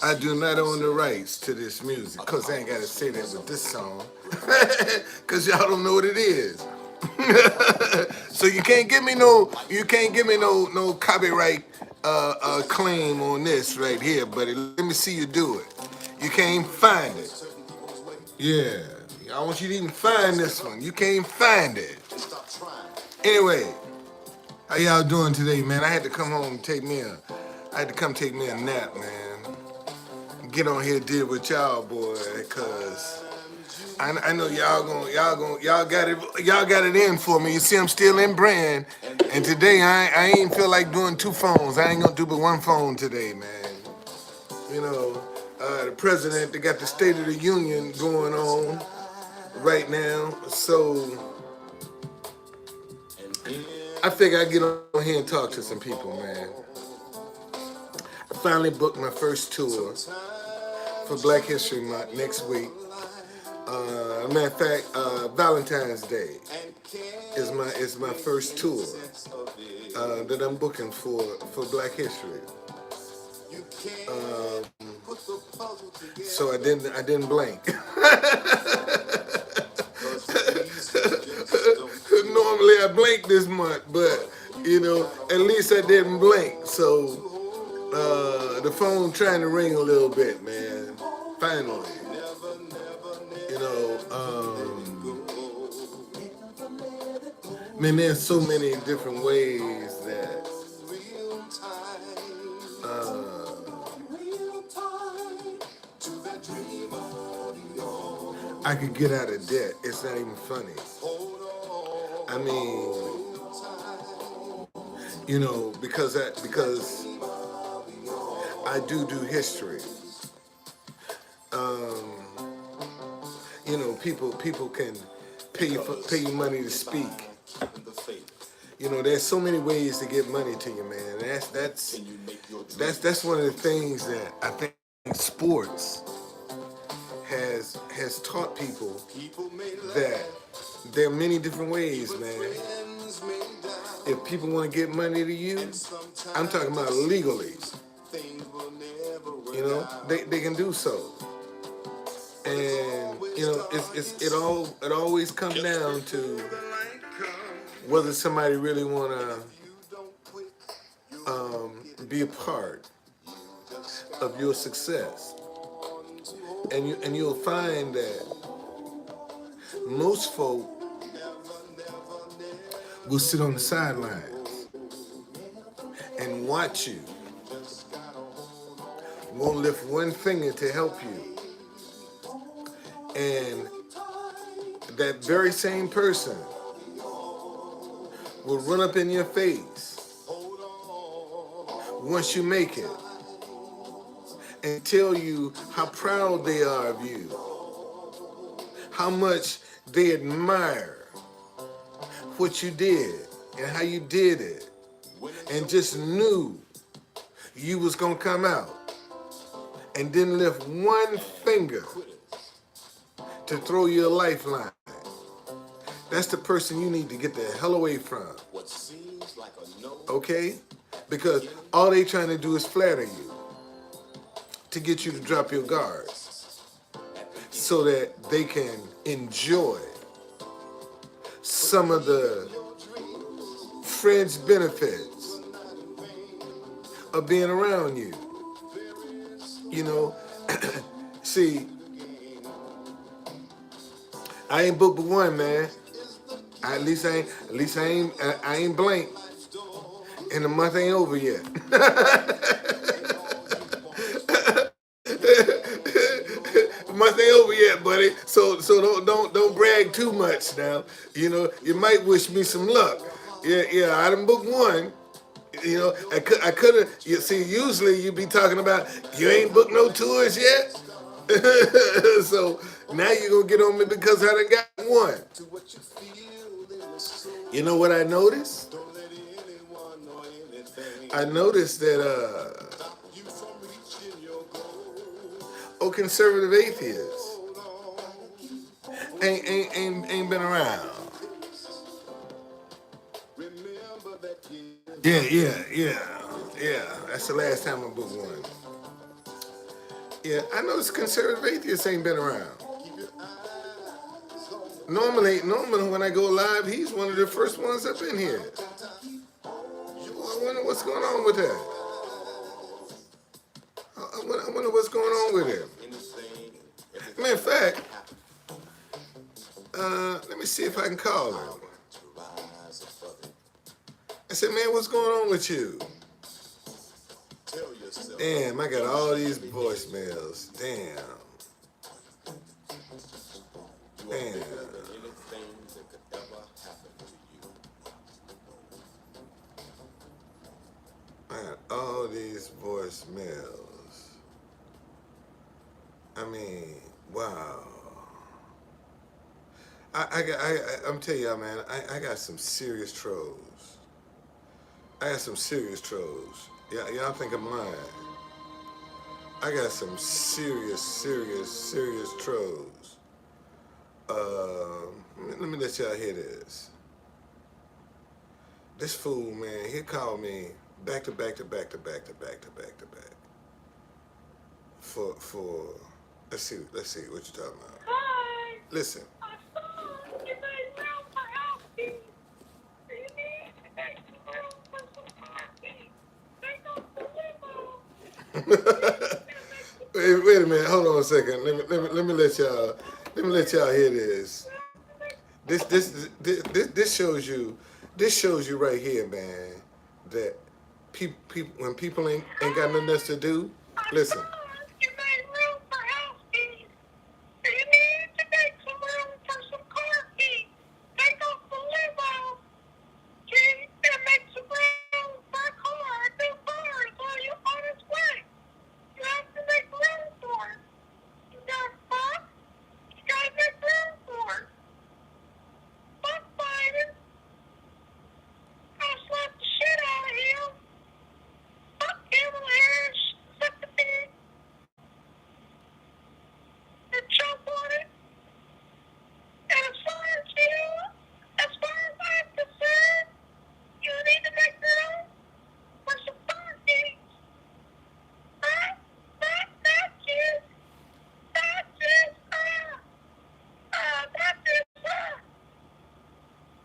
I do not own the rights to this music. Cause I ain't gotta say that with this song. Cause y'all don't know what it is. So you can't give me no copyright claim on this right here, buddy. Let me see you do it. You can't find it. Yeah. I want you to even find this one. You can't find it. Anyway, how y'all doing today, man? I had to come take me a nap, man. Get on here, deal with y'all, boy, cause I know y'all got it in for me. You see, I'm still in brand, and today I ain't feel like doing two phones. I ain't gonna do but one phone today, man. You know, the president, they got the State of the Union going on right now, so I figure I get on here and talk to some people, man. I finally booked my first tour for Black History Month next week. Matter of fact, Valentine's Day is my first tour that I'm booking for Black History. So I didn't blink. Normally I blink this month, but at least I didn't blink. So the phone trying to ring a little bit, man. Finally, you know. Man, there's so many different ways that I could get out of debt. It's not even funny. I mean, because I do history. People can pay you money to speak. There's so many ways to get money to you, man. That's one of the things that I think sports has taught people, that there are many different ways, man. If people want to get money to you, I'm talking about legally. They can do so. And it always comes down to whether somebody really wanna be a part of your success. And you'll find that most folk will sit on the sidelines and watch you, won't lift one finger to help you. And that very same person will run up in your face once you make it and tell you how proud they are of you, how much they admire what you did and how you did it, and just knew you was gonna come out and didn't lift one finger to throw you a lifeline. That's the person you need to get the hell away from. Okay? Because all they trying to do is flatter you to get you to drop your guard so that they can enjoy some of the fringe benefits of being around you. See, I ain't booked but one, man. At least I ain't blank, and the month ain't over yet. The month ain't over yet, buddy. So don't brag too much now. You might wish me some luck. Yeah. I done booked one. I could have. You see, usually you be talking about you ain't booked no tours yet. So now you're gonna get on me because I done got one. You know what I noticed? I noticed that conservative atheists ain't been around. Yeah. That's the last time I booked one. Yeah, I know it's conservative atheists ain't been around. Normally when I go live, he's one of the first ones up in here. I wonder what's going on with that. I wonder what's going on with him. Matter of fact, let me see if I can call him. I said, man, what's going on with you? Damn, I got all these voicemails. Damn. Damn. I got all these voicemails. I mean, wow. I'm telling y'all, man, I got some serious trolls. I got some serious trolls. Y'all think I'm lying. I got some serious trolls. Let me let y'all hear this. This fool, man, he called me back to back. For let's see what you're talking about. Hi. Listen. I saw you made room for Alfie. Do you need to make room for some coffee? Take off the limo. Wait a minute, hold on a second. Let me let y'all hear this. This shows you right here, man, that people when people ain't got nothing else to do. Listen. You made room for Alfie. Do you need to make some room for some coffee? Take off the limo. Okay, and make some room for a car. A new car is on its way. You have to make room for it. You got fuck? You gotta make room for it. Fuck Biden. I'll slap the shit out of him. Fuck Kamala Harris. Suck the dick. And jump on it. And as far as I'm concerned, you need to make room for some parking. Huh? That's it.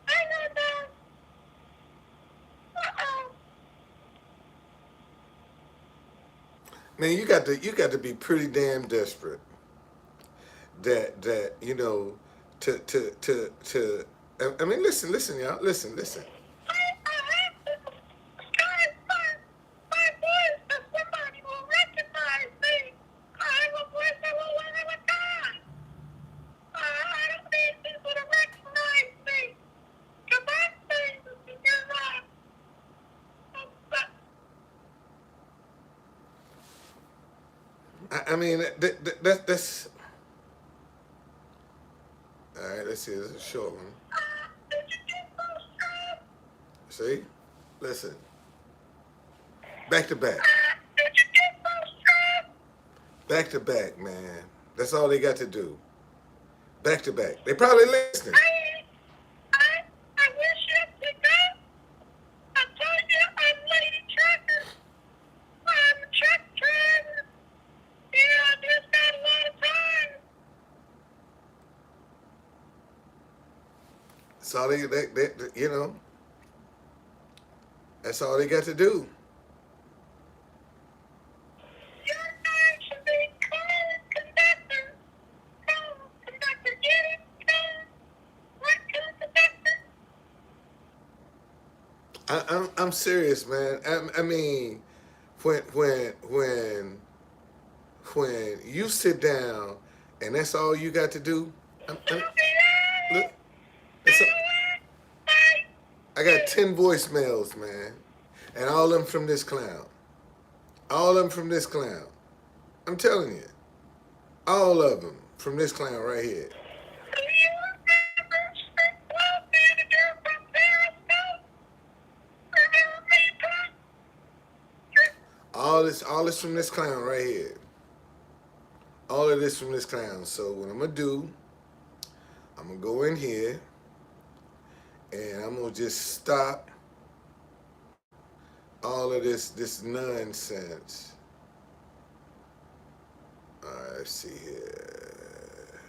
Hang on now. Uh-oh. Man, you got to be pretty damn desperate that you know to I mean listen y'all listen. I have to disguise my voice so somebody will recognize me. I have a voice that will let him die. I don't need people to recognize me. Because I'm famous in your life. I mean, that's... All right, let's see. This is a short one. See? Listen. Back to back. Back to back, man. That's all they got to do. Back to back. They probably listening. I wish you could go. I told you I'm Lady Trucker. I'm a truck driver. Yeah, I just got a lot of time. That's all they you know. That's all they got to do. Your name should be Cole Conductor. Cole Conductor, get it? Cole? What Cole Conductor? I'm serious, man. I mean, when you sit down and that's all you got to do. Look, I got 10 voicemails, man, and all of them from this clown. All of them from this clown. I'm telling you, all of them from this clown right here. All this from this clown right here. All of this from this clown. So what I'm gonna do, I'm gonna go in here and I'm gonna just stop all of this nonsense. Let's see here.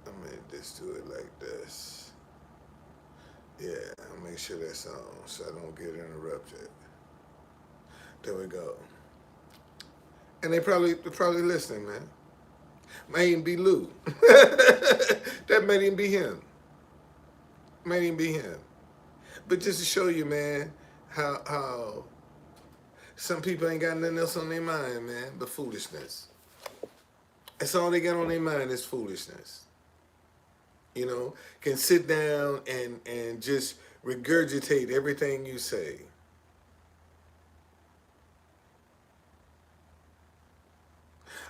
I'm gonna just do it like this. Yeah, I'll make sure that's on so I don't get interrupted. There we go. And they're probably listening, man. Might even be Lou. That might even be him. Might even be him. But just to show you, man, how some people ain't got nothing else on their mind, man, but foolishness. That's all they got on their mind is foolishness. You know, can sit down and just regurgitate everything you say.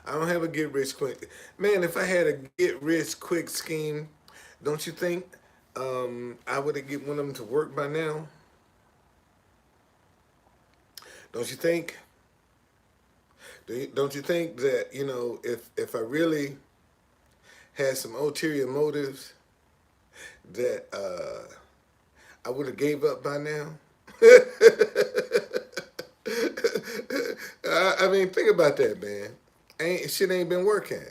I don't have a get rich quick. Man, if I had a get rich quick scheme, don't you think I would have get one of them to work by now? Don't you think? Don't you think that, if I really had some ulterior motives, that I would have gave up by now? I mean, think about that, man. Shit ain't been working.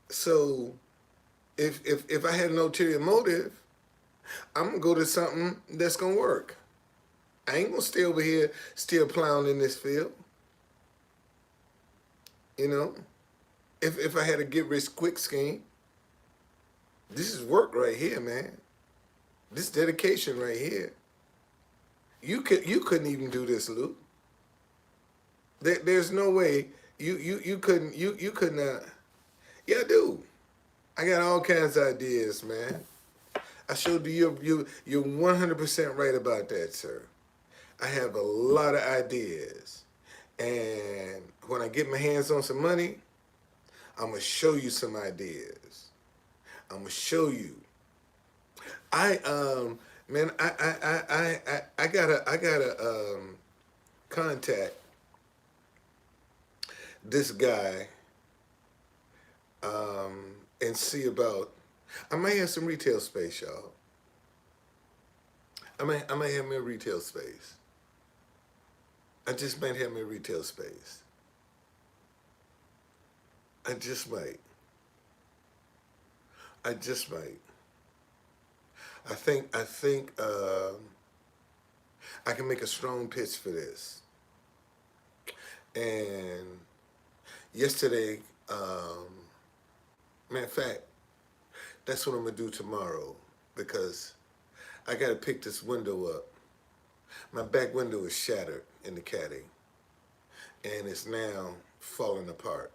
So if I had an ulterior motive, I'm gonna go to something that's gonna work. I ain't gonna stay over here still plowing in this field. You know, if I had a get rich quick scheme, this is work right here, man. This dedication right here. You couldn't even do this, Luke. There's no way you couldn't you could not. Yeah, I do. I got all kinds of ideas, man. I showed you're 100% right about that, sir. I have a lot of ideas, and when I get my hands on some money, I'm gonna show you some ideas. I'm gonna show you. I man, I gotta contact this guy and see about. I might have some retail space, y'all. I might have me a retail space. I just might have me a retail space. I just might. I just might. I think I can make a strong pitch for this. And yesterday, matter of fact, that's what I'm gonna do tomorrow because I gotta pick this window up. My back window is shattered in the caddy, and it's now falling apart.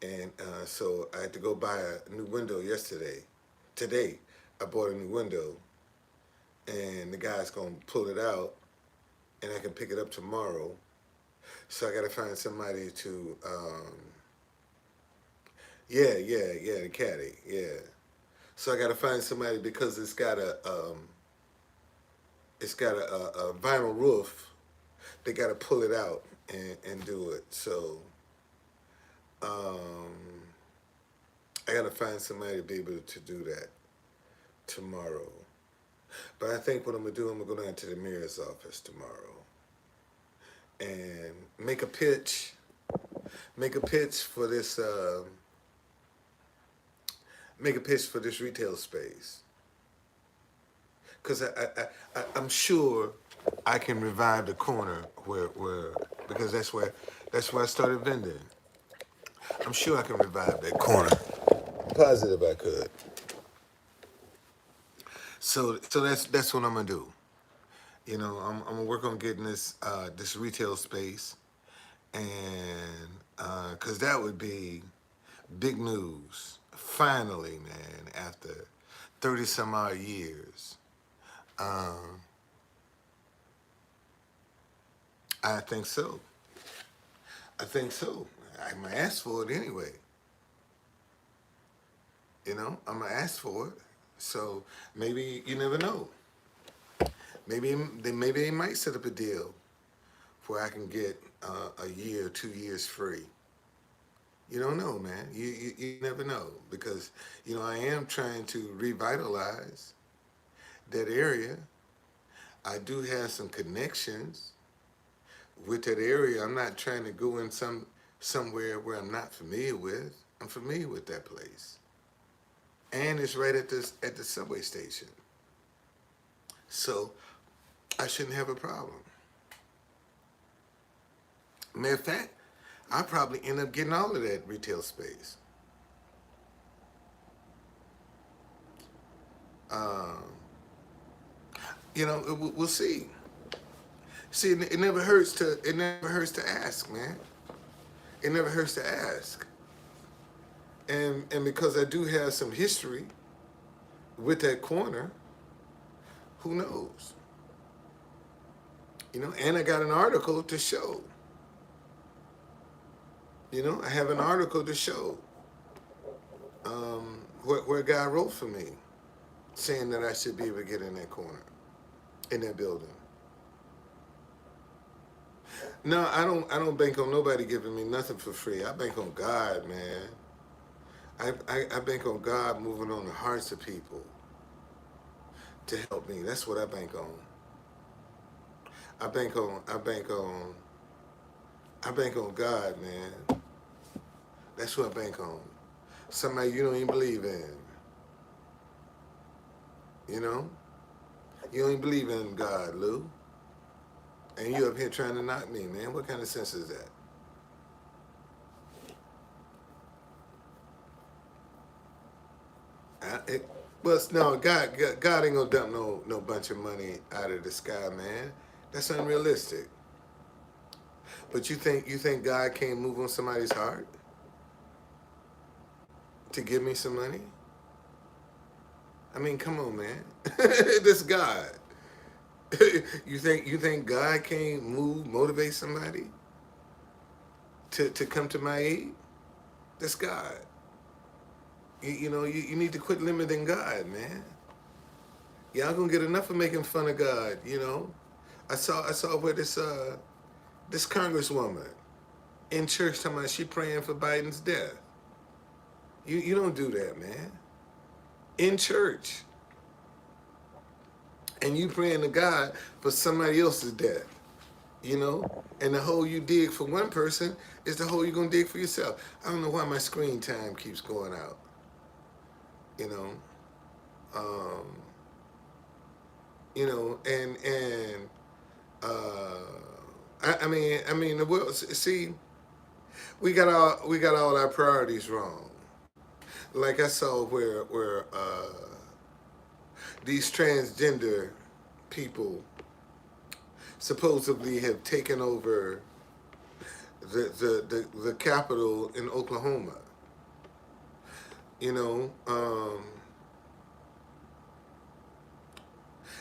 And so I had to go buy a new window yesterday. Today, I bought a new window, and the guy's gonna pull it out, and I can pick it up tomorrow. So I gotta find somebody to, yeah, the caddy, yeah. So I gotta find somebody because it's got a vinyl roof. They gotta pull it out and do it. So um, I gotta find somebody to be able to do that tomorrow. But I think what I'm gonna do, I'm gonna go down to the mayor's office tomorrow and make a pitch for this, make a pitch for this retail space. Because I'm sure I can revive the corner where because that's where I started vending. I'm sure I can revive that corner. Positive I could. So that's what I'm gonna do. I'm gonna work on getting this retail space, and because that would be big news. Finally, man, after 30 some odd years, um, I think so. I think so. I'm gonna ask for it anyway. I'm gonna ask for it. So maybe you never know. Maybe they might set up a deal where I can get a year, 2 years free. You don't know, man. You never know because I am trying to revitalize that area. I do have some connections with that area. I'm not trying to go in somewhere where I'm not familiar with. I'm familiar with that place, and it's right at the subway station. So I shouldn't have a problem. Matter of fact, I probably end up getting all of that retail space. Um, we'll see. See, it never hurts to ask, man. It never hurts to ask. And because I do have some history with that corner, who knows? And I got an article to show. I have an article to show where a guy wrote for me saying that I should be able to get in that corner, in that building. No, I don't bank on nobody giving me nothing for free. I bank on God, man. I bank on God moving on the hearts of people to help me. That's what I bank on. I bank on I bank on I bank on God, man. That's what I bank on. Somebody you don't even believe in. You know? You don't even believe in God, Lou. And you up here trying to knock me, man. What kind of sense is that? But no, God ain't gonna dump no bunch of money out of the sky, man. That's unrealistic. But you think God can't move on somebody's heart to give me some money? I mean, come on, man. This God. You think God can't motivate somebody to come to my aid? That's God. You need to quit limiting God, man. Y'all gonna get enough of making fun of God. I saw where this congresswoman in church talking about she praying for Biden's death. You don't do that, man. In church. And you praying to God for somebody else's death. And the hole you dig for one person is the hole you're gonna dig for yourself. I don't know why my screen time keeps going out. You know. Um, and I mean the world. See, we got all our priorities wrong. Like I saw where these transgender people supposedly have taken over the capital in Oklahoma. You know,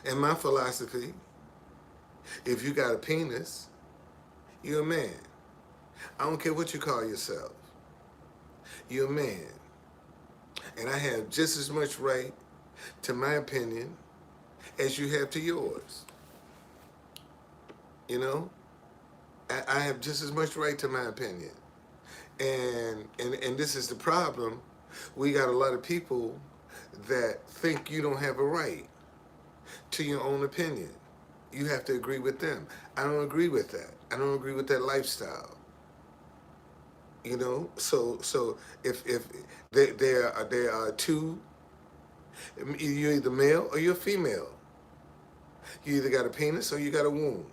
and my philosophy, if you got a penis, you're a man. I don't care what you call yourself. You're a man. And I have just as much right to my opinion as you have to yours. I have just as much right to my opinion. And this is the problem. We got a lot of people that think you don't have a right to your own opinion. You have to agree with them. I don't agree with that. I don't agree with that lifestyle. So if there are two, you're either male or you're female. You either got a penis or you got a womb.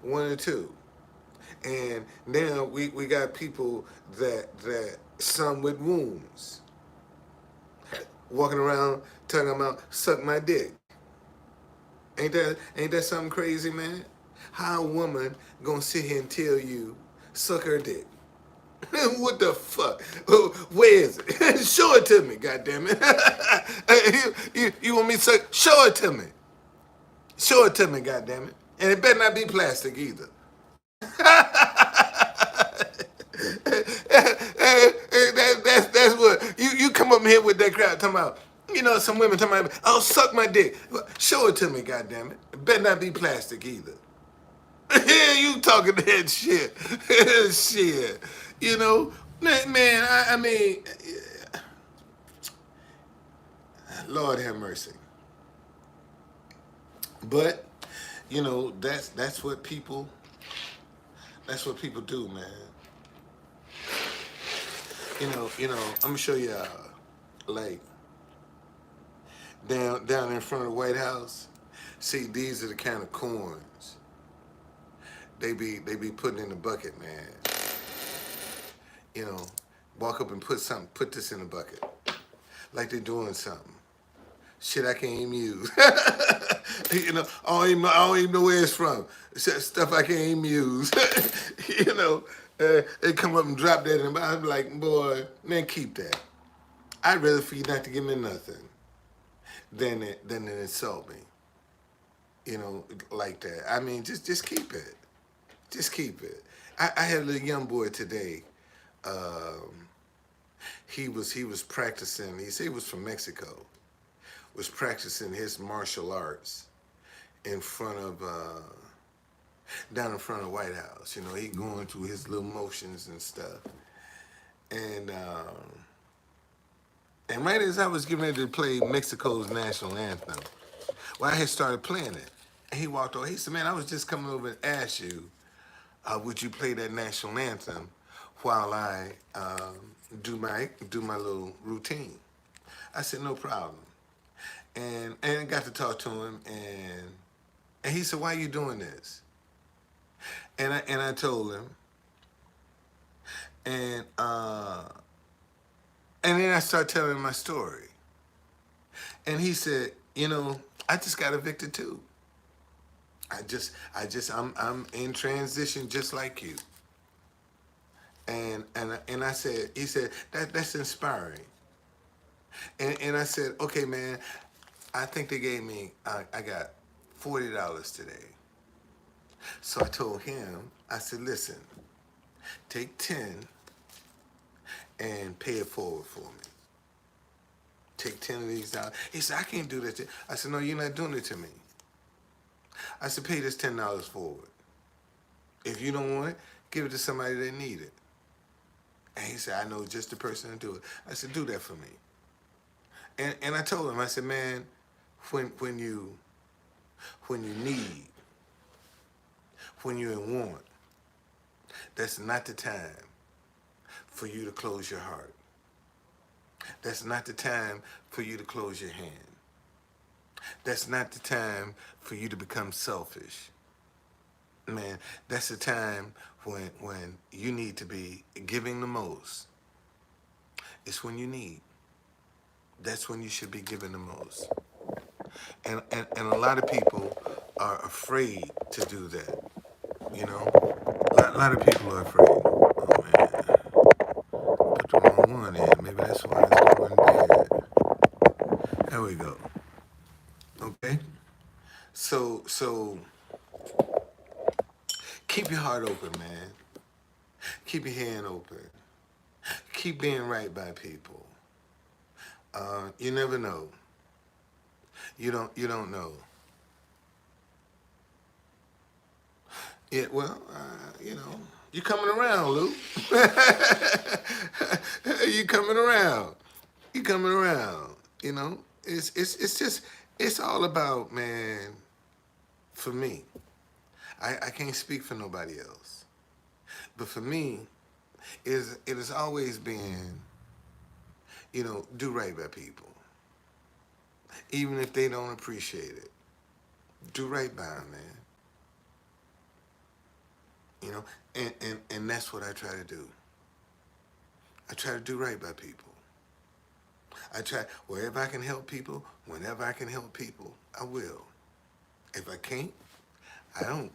One or two. And now we got people that some with wombs walking around talking about suck my dick. Ain't that something crazy, man? How a woman gonna sit here and tell you suck her dick? What the fuck? Where is it? Show it to me, goddammit. You want me to suck? Show it to me. Show it to me, goddammit. And it better not be plastic either. That's what you come up here with that crap talking about. Some women talking about, oh, suck my dick. Show it to me, goddammit. It better not be plastic either. Yeah, you talking that shit. Shit. Man, I mean, Lord have mercy. But you know, that's what people do, man. I'm gonna show you, like down in front of the White House. See, these are the kind of corns they be putting in the bucket, man. You know, walk up and put this in the bucket, like they're doing something. Shit, I can't even use. I don't even know where it's from. Stuff I can't even use. They come up and drop that in the. I'm like, boy, man, keep that. I'd rather for you not to give me nothing than to insult me. Like that. I mean, just keep it. Just keep it. I had a little young boy today. Um, he was practicing. He said he was from Mexico. Was practicing his martial arts in front of down in front of the White House. He going through his little motions and stuff. And and right as I was getting ready to play Mexico's national anthem, well, I had started playing it. And he walked over. He said, "Man, I was just coming over and ask you, would you play that national anthem while I do my little routine?" I said, "No problem." And I got to talk to him, and he said, "Why are you doing this?" And I told him, and and then I started telling him my story, and he said, "I just got evicted too. I'm in transition just like you." And I said, he said, that's inspiring. And I said, "Okay, man, I think they gave me, I got $40 today." So I told him, I said, "Listen, take 10 and pay it forward for me. Take 10 of these dollars." He said, "I can't do that." I said, "No, you're not doing it to me." I said, "Pay this $10 forward. If you don't want it, give it to somebody that need it." And he said, "I know just the person to do it." I said, "Do that for me." And I told him, I said, "Man, when you need, when you're in want, that's not the time for you to close your heart. That's not the time for you to close your hand. That's not the time for you to become selfish. Man, that's the time when you need to be giving the most. It's when you need. That's when you should be giving the most." And a lot of people are afraid to do that. You know, a lot of people are afraid. Oh man, put the wrong one in. Maybe that's why it's going dead. There we go. Okay. So keep your heart open, man. Keep your hand open. Keep being right by people. You never know. You don't know. Yeah, well, you coming around, Lou. You coming around. You coming around. It's just it's all about, man. For me, I can't speak for nobody else, but for me, it has always been, do right by people, even if they don't appreciate it. Do right by them, man. You know, and that's what I try to do. I try to do right by people. I try wherever I can help people, whenever I can help people, I will. If I can't, I don't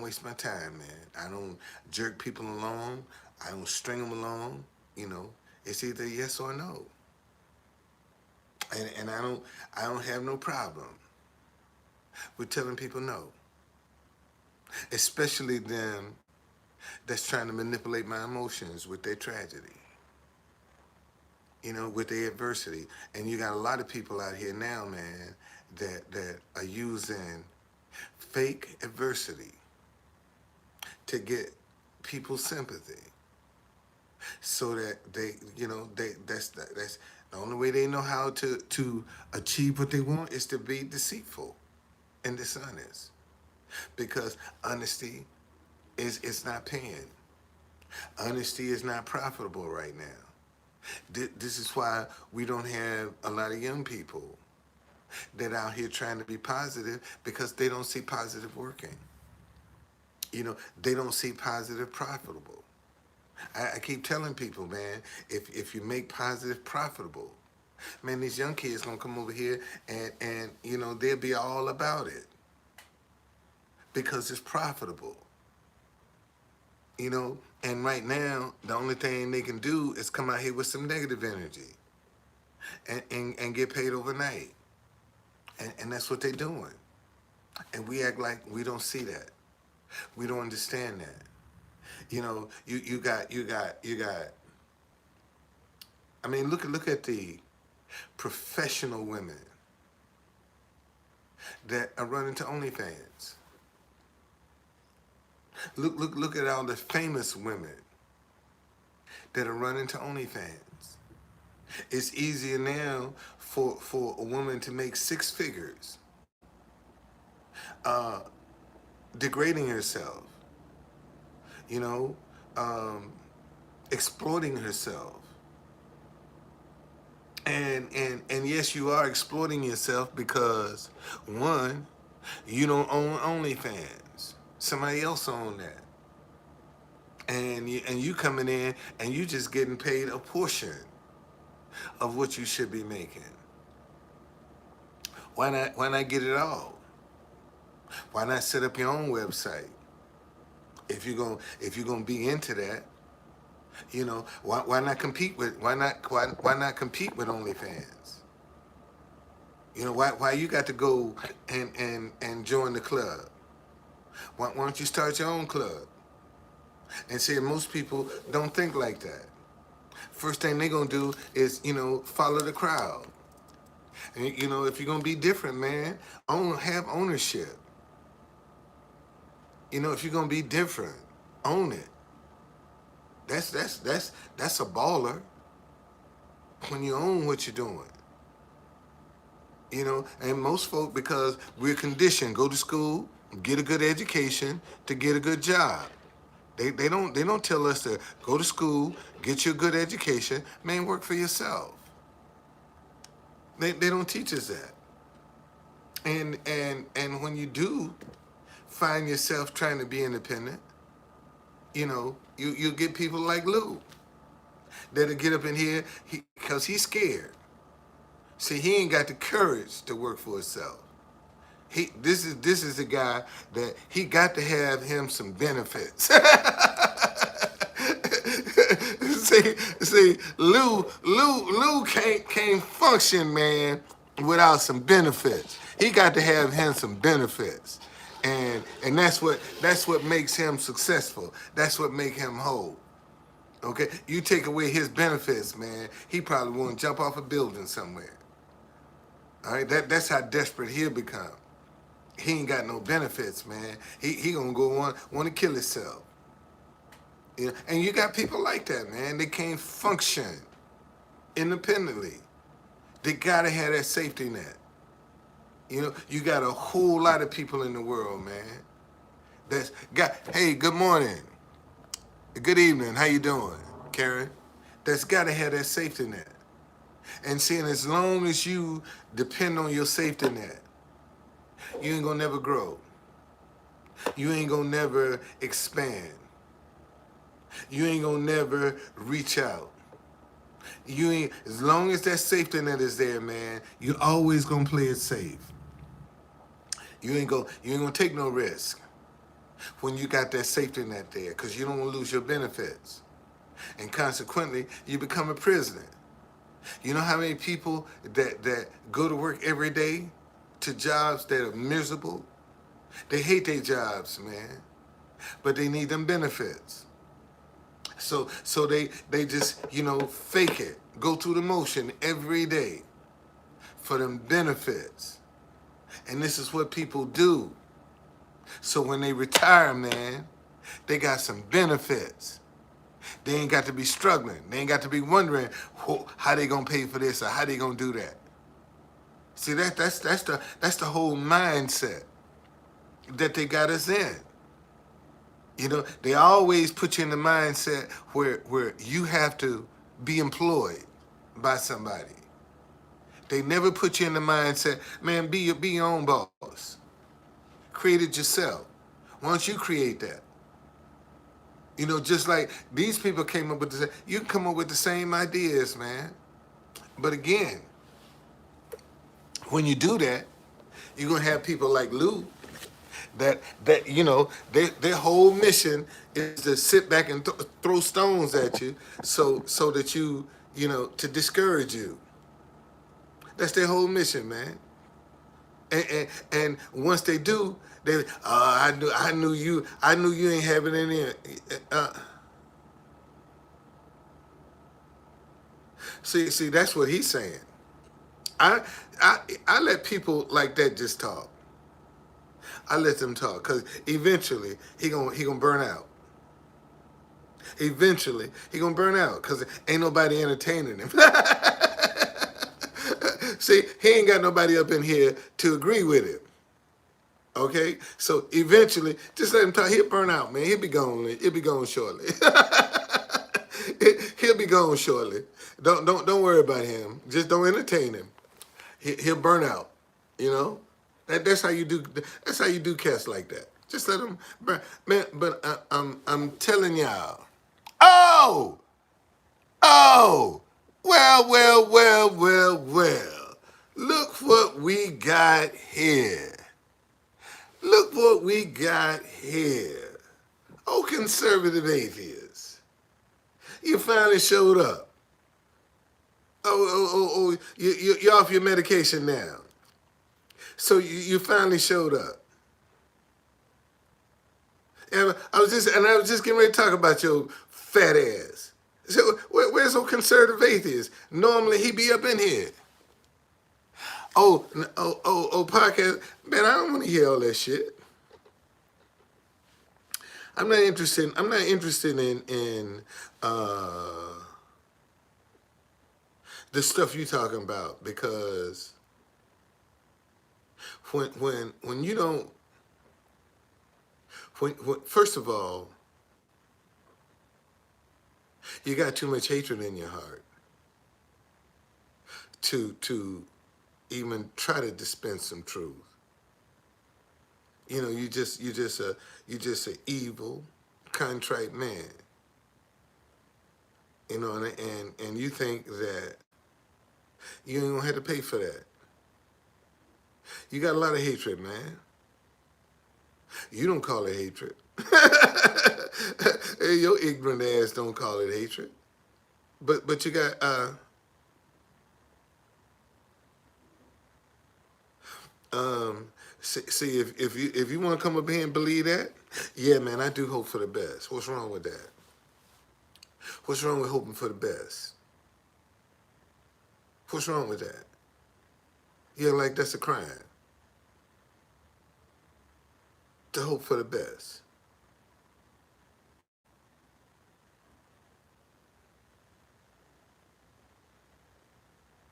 waste my time, man. I don't jerk people along. I don't string them along. You know, it's either yes or no. And I don't have no problem with telling people no, especially them that's trying to manipulate my emotions with their tragedy. With their adversity. And you got a lot of people out here now, man, that are using fake adversity to get people's sympathy, so that that's the only way they know how to achieve what they want is to be deceitful and dishonest because honesty is not paying. Honesty is not profitable right now. This is why we don't have a lot of young people that out here trying to be positive because they don't see positive working. They don't see positive profitable. I keep telling people, man, if you make positive profitable, man, these young kids gonna come over here and they'll be all about it because it's profitable. And right now the only thing they can do is come out here with some negative energy and get paid overnight. And that's what they're doing. And we act like we don't see that. We don't understand that. You got. I mean, look at the professional women that are running to OnlyFans. Look at all the famous women that are running to OnlyFans. It's easier now for a woman to make six figures, degrading herself, exploiting herself. And yes, you are exploiting yourself because one, you don't own OnlyFans. Somebody else own that. And you coming in and you just getting paid a portion of what you should be making. Why not get it all? Why not set up your own website? If you're gonna be into that, why not compete with why not compete with OnlyFans? Why you got to go and join the club? Why don't you start your own club? And see, most people don't think like that. First thing they're gonna do is, follow the crowd. And if you're gonna be different, man, have ownership. If you're gonna be different, own it. That's a baller when you own what you're doing. And most folk, because we're conditioned, go to school, get a good education to get a good job. They don't tell us to go to school, get you a good education, man, work for yourself. They don't teach us that. And when you do find yourself trying to be independent, you get people like Lou that'll get up in here because he's scared. See, he ain't got the courage to work for himself. This is the guy that he got to have him some benefits. see, Lou can't function, man, without some benefits. He got to have him some benefits. And that's what makes him successful. That's what makes him whole. Okay? You take away his benefits, man, he probably won't jump off a building somewhere. All right? That's how desperate he'll become. He ain't got no benefits, man. He gonna go want to kill himself. And you got people like that, man. They can't function independently. They gotta have that safety net. You got a whole lot of people in the world, man. Hey, good morning. Good evening. How you doing, Karen? That's gotta have that safety net. And seeing as long as you depend on your safety net, you ain't gonna never grow. You ain't gonna never expand. You ain't gonna never reach out. As long as that safety net is there, man, you always gonna play it safe. You ain't gonna take no risk when you got that safety net there, because you don't want to lose your benefits. And consequently, you become a prisoner. You know how many people that go to work every day to jobs that are miserable? They hate their jobs, man, but they need them benefits. So they just, fake it, go through the motion every day for them benefits. And this is what people do. So when they retire, man, they got some benefits. They ain't got to be struggling. They ain't got to be wondering how they gonna pay for this or how they gonna do that. See, that's the whole mindset. that they got us in. You know, they always put you in the mindset where you have to be employed by somebody. They never put you in the mindset, man, be your own boss. Create it yourself. Why don't you create that? You know, just like these people came up with the, you can come up with the same ideas, man. But again, when you do that, you're gonna have people like Lou that you know their whole mission is to sit back and throw stones at you, so that you know to discourage you. That's their whole mission, man. And once they do, they I knew you ain't having any. Uh, see, that's what he's saying. I I let people like that just talk. I let them talk because eventually he gonna burn out. Eventually he gonna burn out because ain't nobody entertaining him. See, he ain't got nobody up in here to agree with him. Okay, so eventually, just let him talk. He'll burn out, man. He'll be gone. He'll be gone shortly. He'll be gone shortly. Don't worry about him. Just don't entertain him. He'll burn out. You know, that's how you do. That's how you do cats like that. Just let him burn, man. But I'm telling y'all. Oh, oh. Well. Look what we got here. Look what we got here. Oh, conservative atheists. You finally showed up. You're off your medication now. So you finally showed up. And I was just getting ready to talk about your fat ass. So where's those conservative atheists? Normally he be up in here. Podcast. Man, I don't want to hear all that shit. I'm not interested. I'm not interested in the stuff you talking about because when you don't when first of all you got too much hatred in your heart to even try to dispense some truth. You know, you just a evil, contrite man. You know, and you think that you ain't gonna have to pay for that. You got a lot of hatred, man. You don't call it hatred. Hey, your ignorant ass don't call it hatred. But you got see if you want to come up here and believe that, yeah, man, I do hope for the best. What's wrong with that? What's wrong with hoping for the best? What's wrong with that? Yeah, like that's a crime to hope for the best.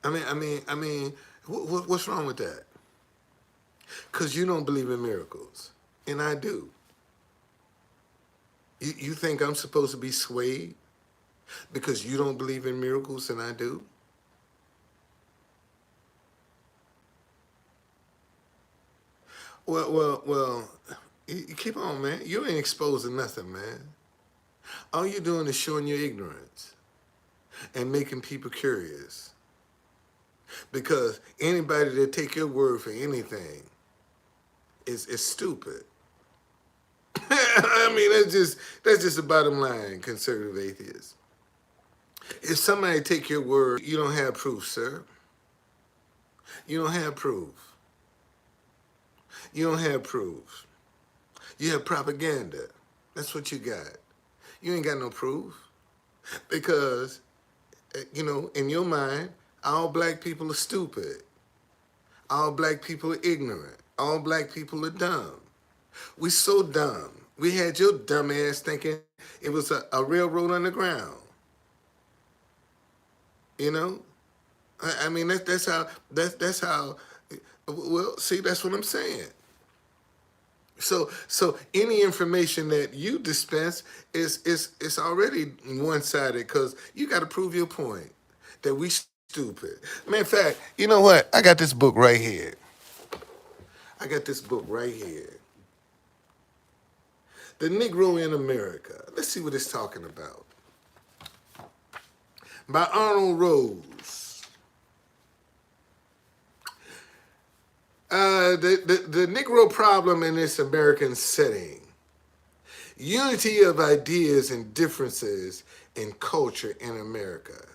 I mean, what's wrong with that? Because you don't believe in miracles, and I do. You think I'm supposed to be swayed because you don't believe in miracles and I do? Well. You keep on, man. You ain't exposing nothing, man. All you're doing is showing your ignorance and making people curious. Because anybody that take your word for anything is stupid. I mean, that's just the bottom line, conservative atheists. If somebody take your word, you don't have proof, sir. You don't have proof. You don't have proof. You have propaganda. That's what you got. You ain't got no proof. Because, you know, in your mind, all black people are stupid. All black people are ignorant. All black people are dumb. We so dumb. We had your dumb ass thinking it was a railroad underground. You know? I mean, that's how, well, see, that's what I'm saying. So any information that you dispense is already one sided because you got to prove your point that we stupid. Matter of fact, you know what? I got this book right here. I got this book right here. The Negro in America. Let's see what it's talking about. By Arnold Rose. The Negro problem in this American setting. Unity of ideas and differences in culture in America.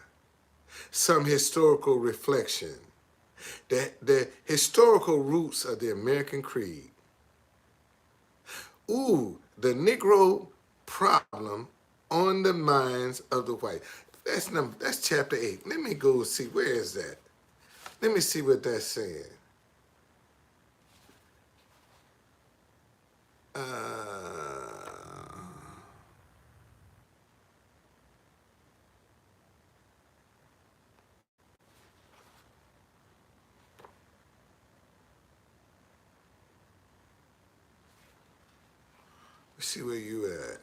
Some historical reflection. The historical roots of the American creed. Ooh, the Negro problem on the minds of the white. That's chapter 8. Let me go see, where is that? Let me see what that's saying. Let's see where you at.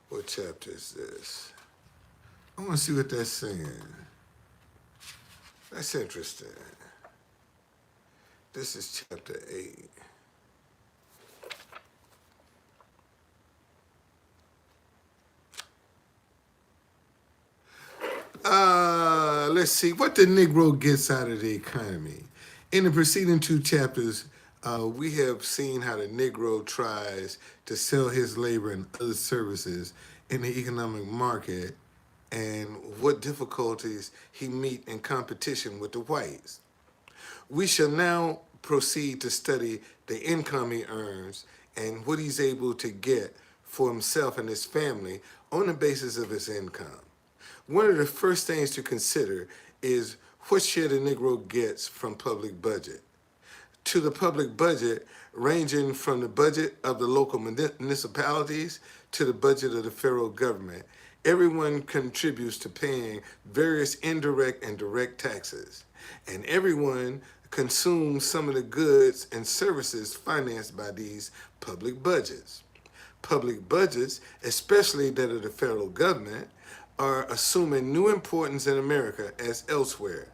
What chapter is this? I want to see what that's saying. That's interesting. This is chapter 8. Let's see what the Negro gets out of the economy. In the preceding two chapters, we have seen how the Negro tries to sell his labor and other services in the economic market and what difficulties he meet in competition with the whites. We shall now proceed to study the income he earns and what he's able to get for himself and his family on the basis of his income. One of the first things to consider is what share the Negro gets from public budget. To the public budget, ranging from the budget of the local municipalities to the budget of the federal government, everyone contributes to paying various indirect and direct taxes, and everyone consumes some of the goods and services financed by these public budgets. Public budgets, especially that of the federal government, are assuming new importance in America as elsewhere.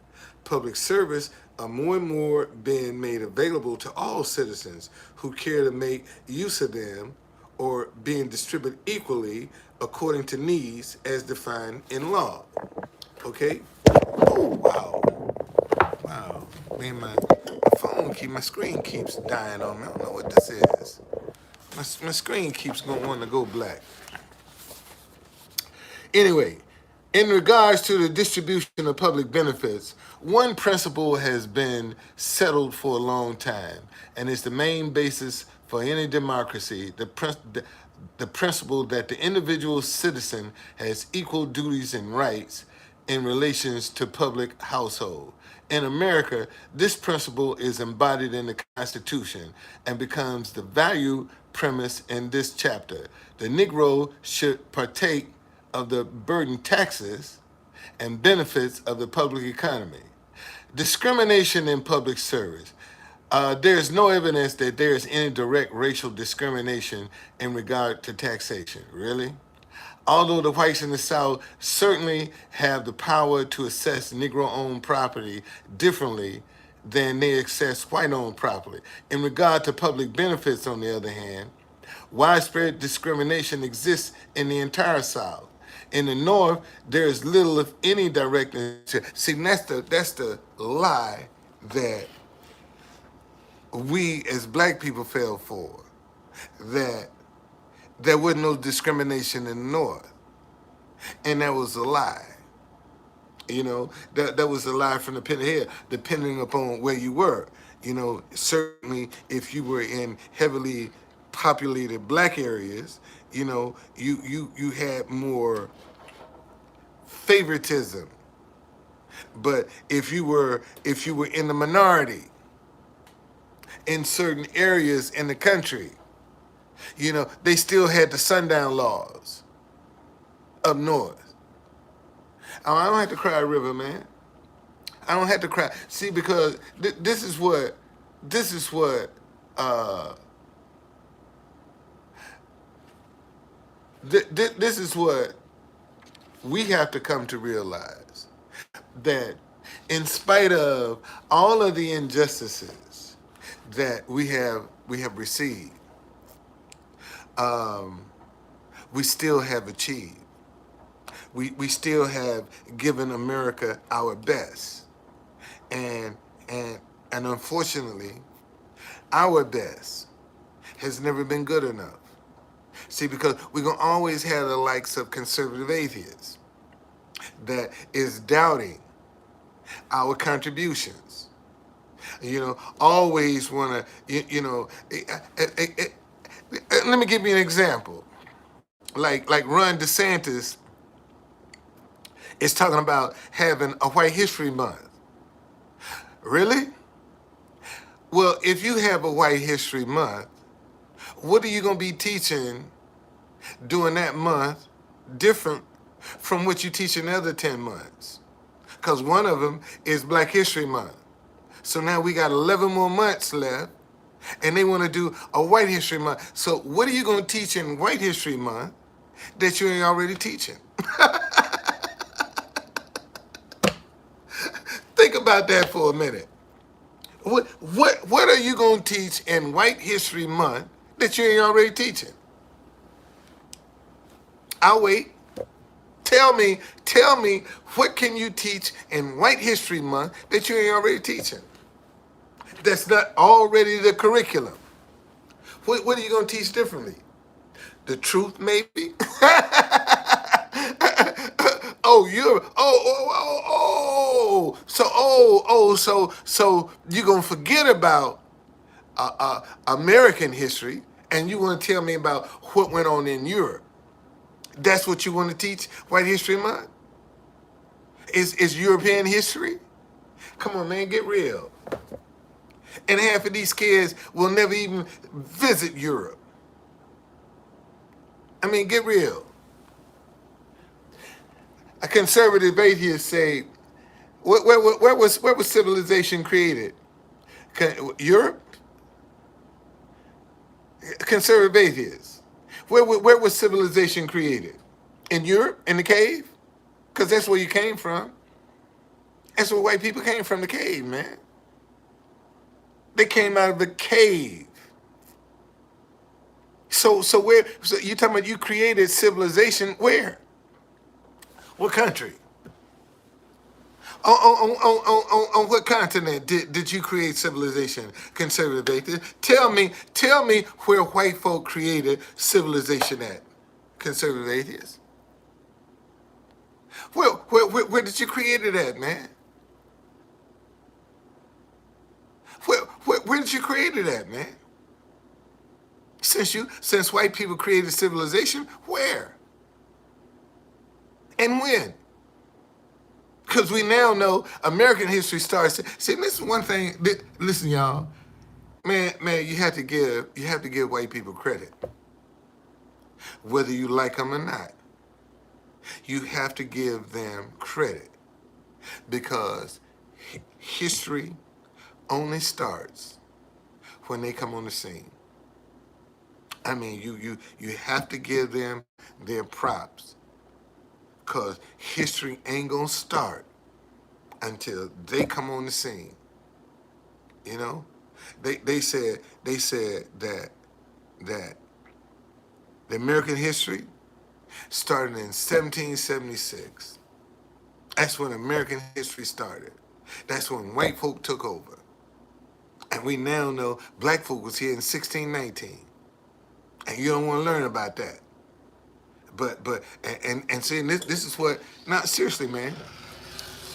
Public service are more and more being made available to all citizens who care to make use of them or being distributed equally according to needs as defined in law. Okay? Oh, wow. Wow. Man, my screen keeps dying on me. I don't know what this is. My screen keeps going wanting to go black. Anyway, in regards to the distribution of public benefits, one principle has been settled for a long time, and is the main basis for any democracy, the principle that the individual citizen has equal duties and rights in relations to public household. In America, this principle is embodied in the Constitution and becomes the value premise in this chapter. The Negro should partake of the burden taxes and benefits of the public economy. Discrimination in public service. There is no evidence that there is any direct racial discrimination in regard to taxation. Really? Although the whites in the South certainly have the power to assess Negro-owned property differently than they assess white-owned property. In regard to public benefits, on the other hand, widespread discrimination exists in the entire South. In the North, there is little, if any, direct. See, that's the lie that we as black people fell for. That there wasn't no discrimination in the North, and that was a lie. You know, that was a lie from the pit of hell, depending upon where you were. You know, certainly if you were in heavily populated black areas, you know, you had more favoritism. But if you were in the minority in certain areas in the country, you know, they still had the sundown laws up north. Oh, I don't have to cry river, man. I don't have to cry. See, because this is what uh, This is what we have to come to realize, that in spite of all of the injustices that we have received, um, we still have achieved. We still have given America our best, and and and unfortunately, our best has never been good enough. See, because we're gonna always have the likes of conservative atheists that is doubting our contributions. Always want to, let me give you an example. Like Ron DeSantis is talking about having a White History Month. Really? Well, if you have a White History Month, what are you going to be teaching during that month different from what you teach in the other 10 months? Because one of them is Black History Month. So now we got 11 more months left, and they want to do a White History Month. So what are you going to teach in White History Month that you ain't already teaching? Think about that for a minute. What are you going to teach in White History Month that you ain't already teaching? I'll wait. Tell me, what can you teach in White History Month that you ain't already teaching? That's not already the curriculum. What are you going to teach differently? The truth, maybe? So you're going to forget about American history, and you want to tell me about what went on in Europe. That's what you want to teach White History Month? Is European history? Come on, man, get real. And half of these kids will never even visit Europe. I mean, get real. A conservative atheist say, where was civilization created? Europe? Conservative atheists. Where was civilization created? In Europe? In the cave? Because that's where you came from. That's where white people came from, the cave, man. They came out of the cave. So you talking about you created civilization where? What country? On what continent did you create civilization, conservative atheists? Tell me where white folk created civilization at, conservative atheists. Where did you create it at, man? Where did you create it at, man? Since white people created civilization, where? And when? Because we now know American history starts. See, this is one thing. Listen, y'all, man, you have to give white people credit, whether you like them or not. You have to give them credit because history only starts when they come on the scene. I mean, you have to give them their props because history ain't gonna start until they come on the scene. You know, they said that the American history started in 1776. That's when American history started. That's when white folk took over. And we now know black folk was here in 1619. And you don't want to learn about that. And see, this is what, not seriously, man.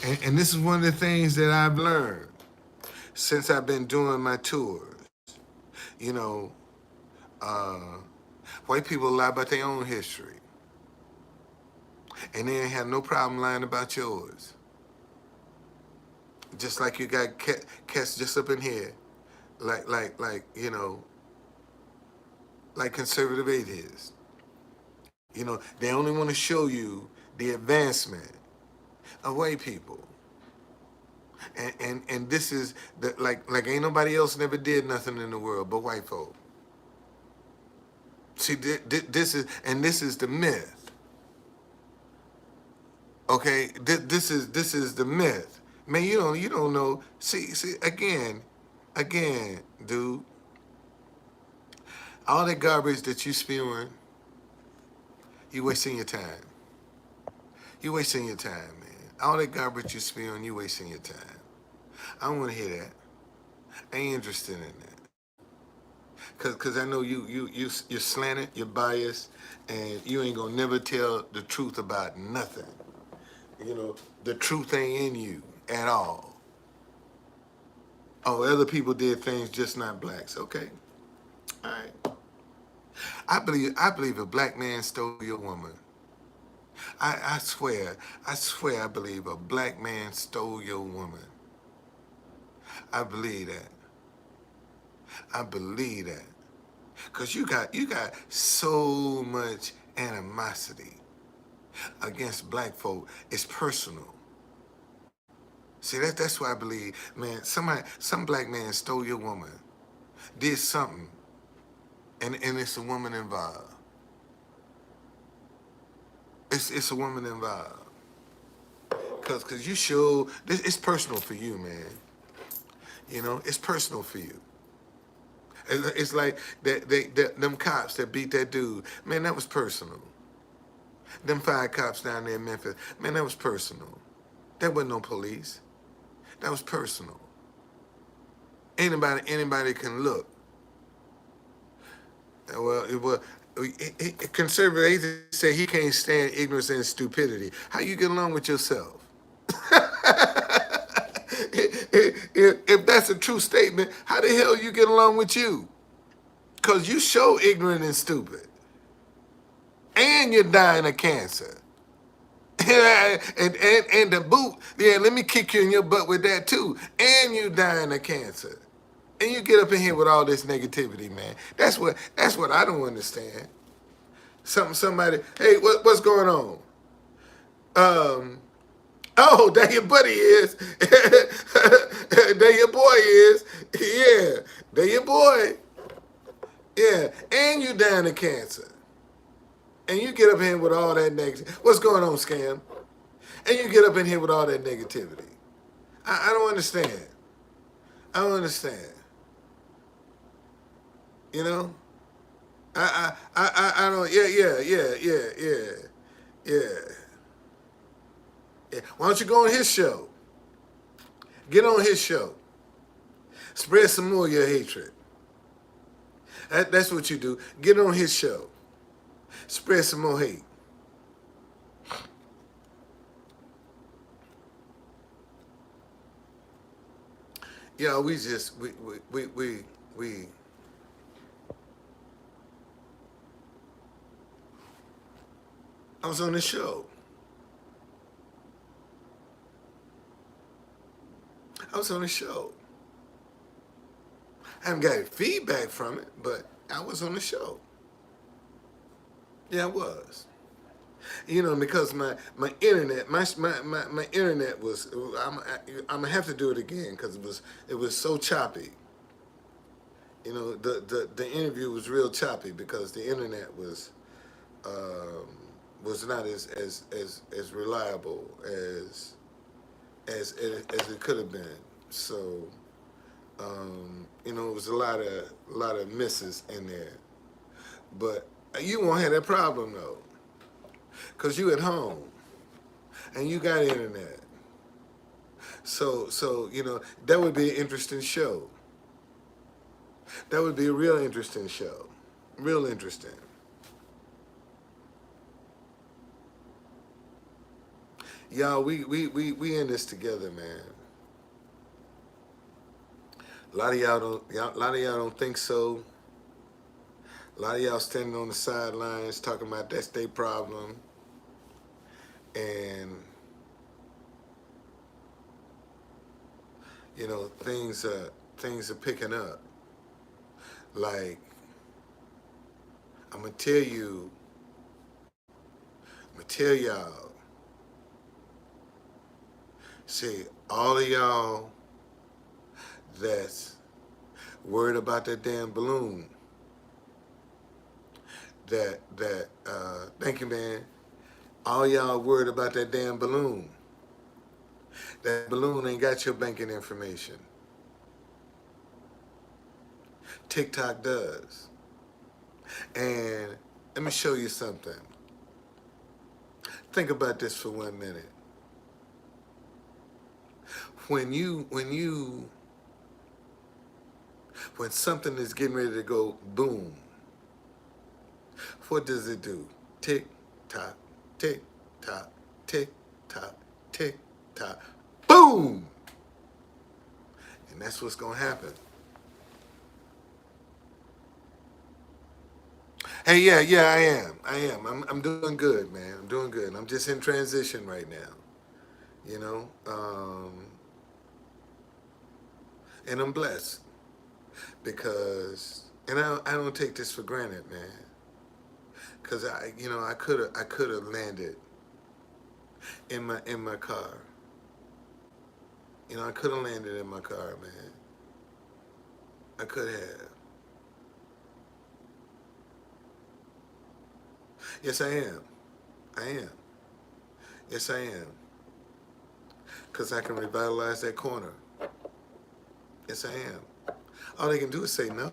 And this is one of the things that I've learned since I've been doing my tours. You know, white people lie about their own history. And they ain't have no problem lying about yours. Just like you got cats just up in here, like conservative atheists. You know, they only want to show you the advancement of white people. And this is like ain't nobody else never did nothing in the world but white folk. See, this is the myth. Okay, this is the myth. Man, you don't know. See again, dude. All that garbage that you spewing, you wasting your time. You wasting your time, man. All that garbage you spewing, you wasting your time. I don't want to hear that. I ain't interested in that. Cause I know you're slanted, you're biased, and you ain't gonna never tell the truth about nothing. You know, the truth ain't in you at all. Oh, other people did things, just not blacks. Okay, all right. I believe a black man stole your woman. I swear, I believe a black man stole your woman. I believe that. I believe that. Cause you got so much animosity against black folk. It's personal. See, that's why I believe, man, some black man stole your woman, did something, and it's a woman involved. It's a woman involved. Cause you show this, it's personal for you, man. You know, it's personal for you. It's like them cops that beat that dude. Man, that was personal. Them 5 cops down there in Memphis. Man, that was personal. That wasn't no police. That was personal. Anybody can look. Well, conservative atheists say he can't stand ignorance and stupidity. How you get along with yourself? If that's a true statement, how the hell you get along with you? Because you show ignorant and stupid. And you're dying of cancer. and the boot, yeah, let me kick you in your butt with that too. And you dying of cancer. And you get up in here with all this negativity, man. That's what I don't understand. Somebody, hey, what's going on? Oh, that your buddy is. That your boy is. Yeah, that your boy. Yeah, and you dying of cancer. And you get up in here with all that negativity. What's going on, Scam? And you get up in here with all that negativity. I don't understand. I don't understand. You know? I don't, yeah. Why don't you go on his show? Get on his show. Spread some more of your hatred. That's what you do. Get on his show. Spread some more hate. Yeah, we I was on the show. I was on the show. I haven't got any feedback from it, but I was on the show. Yeah, I was. You know, because my internet, my internet was. I'm gonna have to do it again because it was so choppy. You know, the interview was real choppy because the internet was not as reliable as it could have been. So you know, it was a lot of misses in there. But you won't have that problem though, cause you at home and you got internet. So you know that would be an interesting show. That would be a real interesting show, real interesting. Y'all, we in this together, man. A lot of y'all don't think so. A lot of y'all standing on the sidelines talking about that's their problem, and you know things are picking up. Like I'm gonna tell you, I'm gonna tell y'all. See, all of y'all that's worried about that damn balloon, thank you, man. All y'all worried about that damn balloon. That balloon ain't got your banking information. TikTok does. And let me show you something. Think about this for 1 minute. When something is getting ready to go boom, what does it do? Tick tock, tick tock, tick tock, tick tock, boom! And that's what's gonna happen. Hey, yeah, I am. I'm doing good, man. I'm doing good. I'm just in transition right now, you know. And I'm blessed because, and I don't take this for granted, man. Cause I could have landed in my car. I could have landed in my car, man. I could have. Yes, I am. I am. Yes, I am. Because I can revitalize that corner. Yes, I am. All they can do is say no.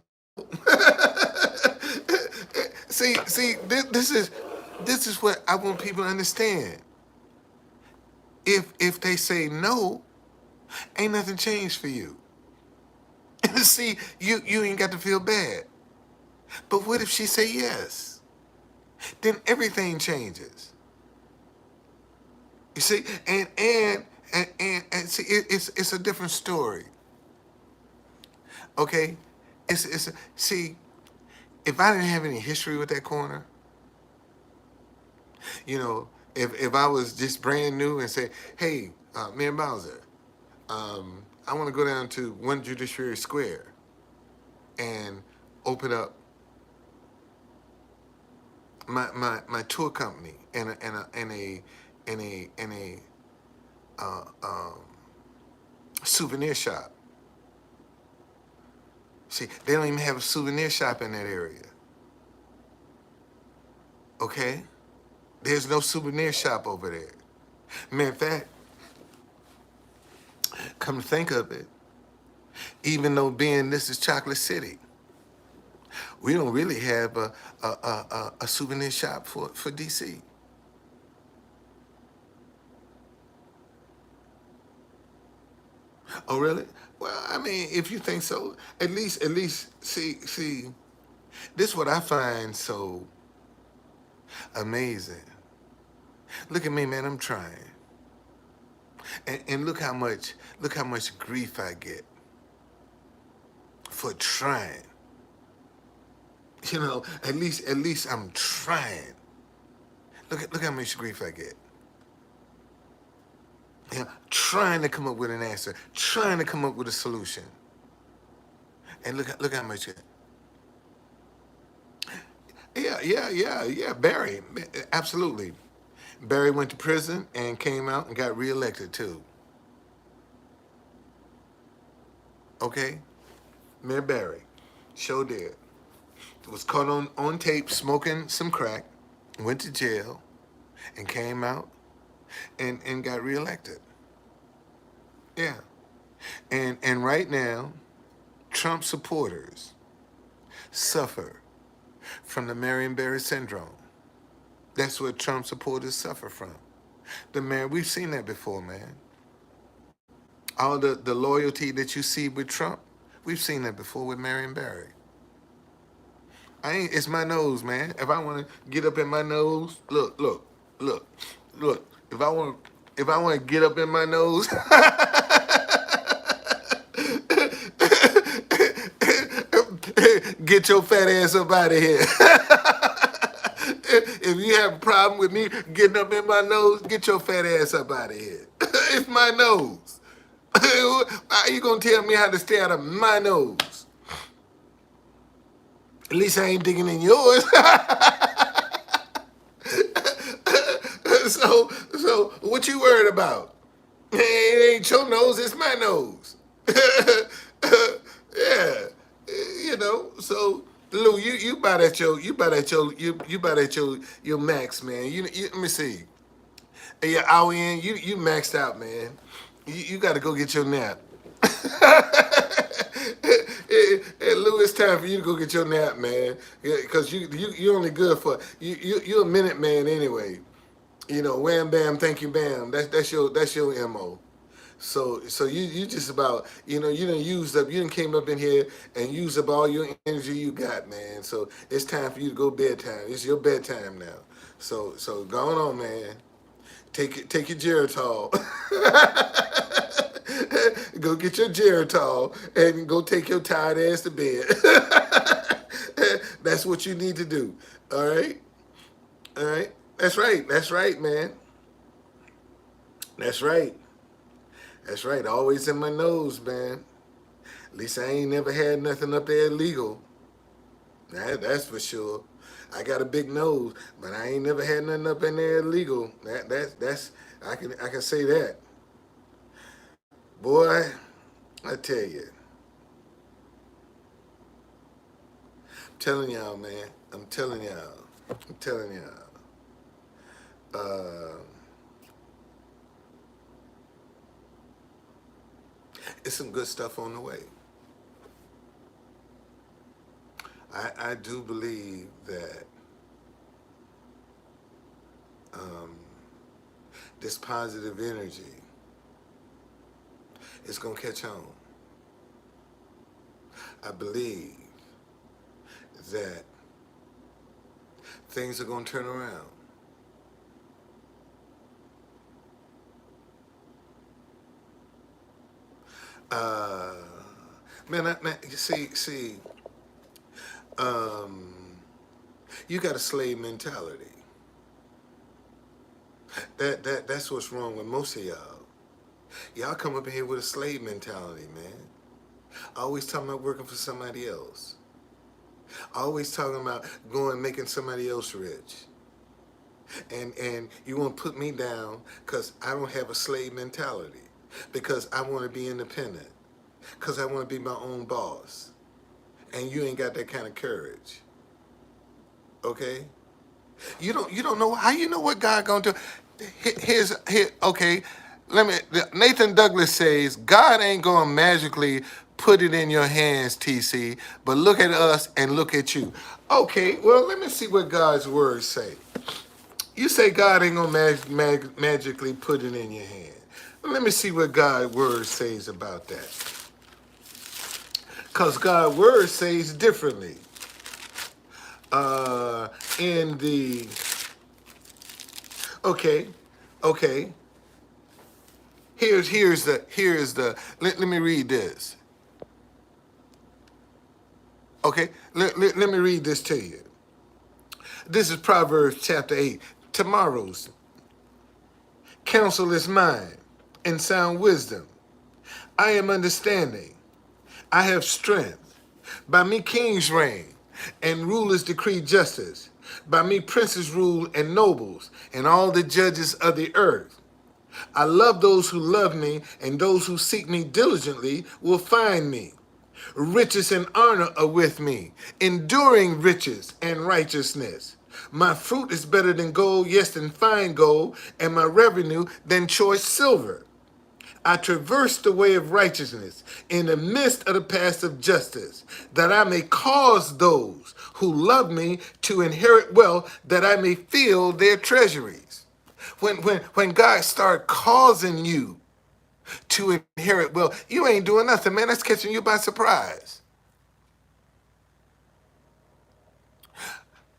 see, this is what I want people to understand. If they say no, ain't nothing changed for you. See, you ain't got to feel bad. But what if she say yes? Then everything changes. You see, and see, it's a different story. Okay, see, if I didn't have any history with that corner, if I was just brand new and say, hey, Mayor Bowser, I want to go down to 1 Judiciary Square and open up my tour company and a uh, um, souvenir shop. See, they don't even have a souvenir shop in that area. Okay? There's no souvenir shop over there. Matter of fact, come to think of it, even though being this is Chocolate City, we don't really have a souvenir shop for DC. Oh, really? Well, I mean, if you think so, at least, see, this is what I find so amazing. Look at me, man. I'm trying, and look how much grief I get for trying. At least I'm trying. Look how much grief I get. Trying to come up with an answer, trying to come up with a solution. And look how much. Yeah. Barry, absolutely. Barry went to prison and came out and got reelected too. Okay, Mayor Barry, sure did. Was caught on tape smoking some crack, went to jail, and came out and got reelected. Yeah. And right now, Trump supporters suffer from the Marion Barry syndrome. That's what Trump supporters suffer from. We've seen that before, man. All the loyalty that you see with Trump, we've seen that before with Marion Barry. It's my nose, man. If I want to get up in my nose, look. If I want to get up in my nose, get your fat ass up out of here. If you have a problem with me getting up in my nose, get your fat ass up out of here. It's my nose. How you gonna tell me how to stay out of my nose? At least I ain't digging in yours. So what you worried about? It ain't your nose, it's my nose. Yeah, so Lou, you about at your max, man. Let me see. Yeah, hour in, you maxed out, man. You got to go get your nap. Hey, Lou, it's time for you to go get your nap, man. Because you only good for you're a minute man anyway. You know, wham bam, thank you, bam. That's your mo. So you just about you done used up, you done came up in here and used up all your energy you got, man. So it's time for you to go bedtime. It's your bedtime now. So go on, man. Take your Geritol. Go get your Geritol and go take your tired ass to bed. That's what you need to do. All right? All right? That's right. That's right, man. That's right. That's right. Always in my nose, man. At least I ain't never had nothing up there illegal. That's for sure. I got a big nose, but I ain't never had nothing up in there illegal. That's I can say that. Boy, I tell you. I'm telling y'all, man. I'm telling y'all. I'm telling y'all. Uh, it's some good stuff on the way. I do believe that um, this positive energy is going to catch on. I believe that things are going to turn around. Uh, man, see, um, you got a slave mentality. That's what's wrong with most of y'all. Y'all come up in here with a slave mentality, man. Always talking about working for somebody else. Always talking about going making somebody else rich. And you want to put me down because I don't have a slave mentality. Because I want to be independent. Because I want to be my own boss. And you ain't got that kind of courage. Okay? You don't know how you know what God gonna do. Okay. Nathan Douglas says God ain't gonna magically put it in your hands, TC, but look at us and look at you. Okay, well, let me see what God's words say. You say God ain't gonna magically put it in your hand. Let me see what God's word says about that. Because God's word says differently. In the okay. Here's the let me read this. Okay, let me read this to you. This is Proverbs chapter 8. Tomorrow's counsel is mine, and sound wisdom. I am understanding. I have strength. By me kings reign, and rulers decree justice. By me princes rule and nobles, and all the judges of the earth. I love those who love me, and those who seek me diligently will find me. Riches and honor are with me, enduring riches and righteousness. My fruit is better than gold, yes, than fine gold, and my revenue than choice silver. I traverse the way of righteousness in the midst of the paths of justice, that I may cause those who love me to inherit wealth, that I may fill their treasuries. When God starts causing you to inherit wealth, you ain't doing nothing, man. That's catching you by surprise.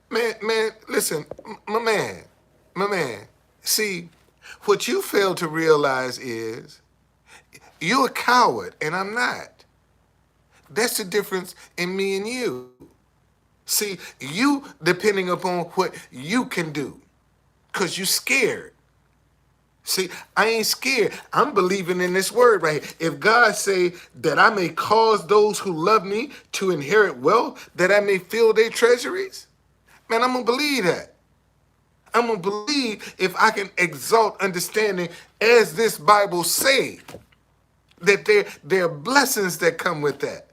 Man, listen, my man. See, what you fail to realize is you're a coward and I'm not. That's the difference in me and you. See, you depending upon what you can do because you scared. See, I ain't scared. I'm believing in this word right here. If God say that I may cause those who love me to inherit wealth, that I may fill their treasuries, man, I'm going to believe that. I'm going to believe if I can exalt understanding as this Bible say that there are blessings that come with that.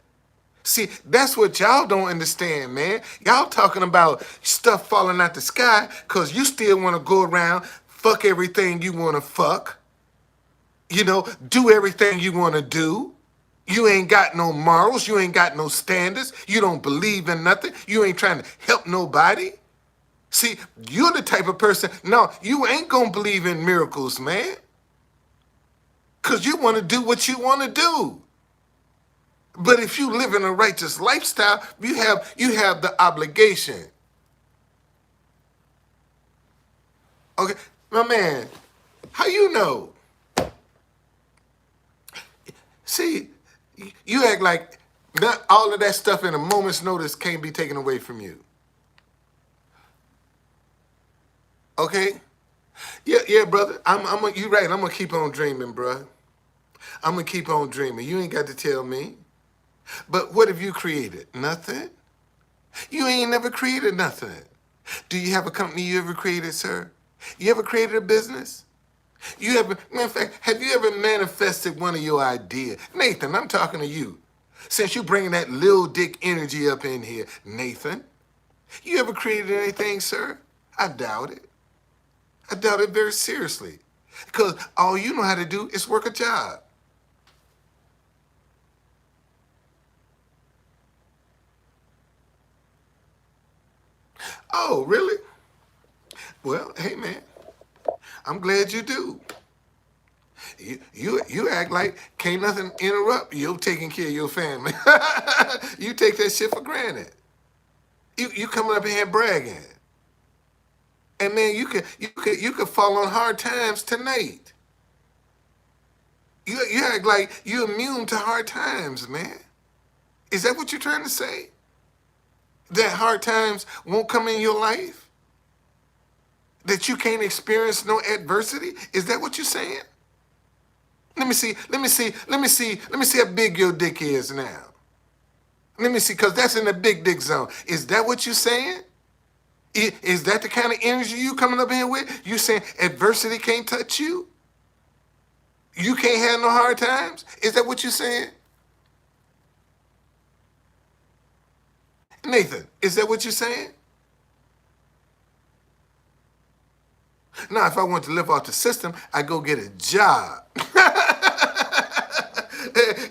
See, that's what y'all don't understand, man. Y'all talking about stuff falling out the sky because you still want to go around, fuck everything you want to fuck, do everything you want to do. You ain't got no morals. You ain't got no standards. You don't believe in nothing. You ain't trying to help nobody. See, you're the type of person, no, you ain't going to believe in miracles, man. Because you want to do what you want to do. But if you live in a righteous lifestyle, you have the obligation. Okay, my man, how you know? See, you act like not all of that stuff in a moment's notice can't be taken away from you. Okay? Yeah, brother. You right. I'm gonna keep on dreaming, bro. I'm gonna keep on dreaming. You ain't got to tell me. But what have you created? Nothing. You ain't never created nothing. Do you have a company you ever created, sir? You ever created a business? Matter of fact, have you ever manifested one of your ideas? Nathan, I'm talking to you. Since you bringing that little dick energy up in here, Nathan, you ever created anything, sir? I doubt it. I doubt it very seriously. Because all you know how to do is work a job. Oh, really? Well, hey, man, I'm glad you do. You act like can't nothing interrupt you taking care of your family. You take that shit for granted. You coming up in here bragging. And man, you could fall on hard times tonight. You act like you're immune to hard times, man. Is that what you're trying to say? That hard times won't come in your life? That you can't experience no adversity? Is that what you're saying? Let me see how big your dick is now. Let me see, because that's in the big dick zone. Is that what you're saying? Is that the kind of energy you coming up here with? You saying adversity can't touch you? You can't have no hard times? Is that what you're saying? Nathan, is that what you're saying? Now, if I want to live off the system, I go get a job.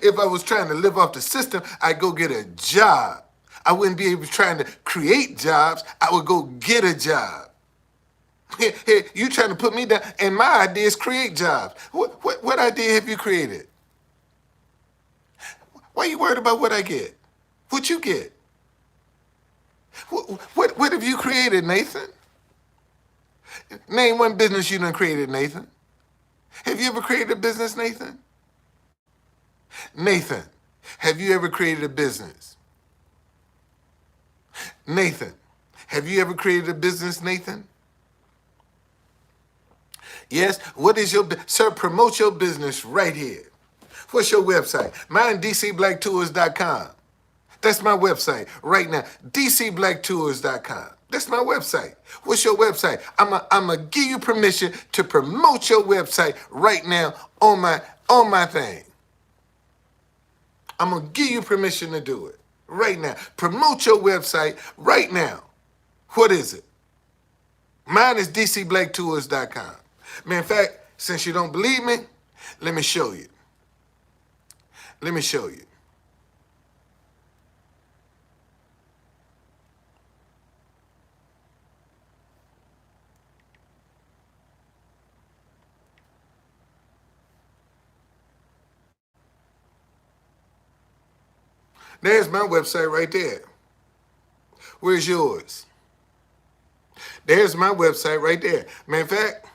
If I was trying to live off the system, I go get a job. I wouldn't be able trying to create jobs. I would go get a job. Hey, you trying to put me down, and my idea is create jobs. What idea have you created? Why are you worried about what I get? What you get? What have you created, Nathan? Name one business you done created, Nathan. Have you ever created a business, Nathan? Nathan, have you ever created a business? Nathan, have you ever created a business, Nathan? Yes. What is sir, promote your business right here. What's your website? Mine, dcblacktours.com. That's my website right now. dcblacktours.com. That's my website. What's your website? I'm going to give you permission to promote your website right now on my thing. I'm going to give you permission to do it right now. Promote your website right now. What is it? Mine is dcblacktours.com. Man, in fact, since you don't believe me, let me show you. Let me show you. There's my website right there. Where's yours? There's my website right there. Matter of fact,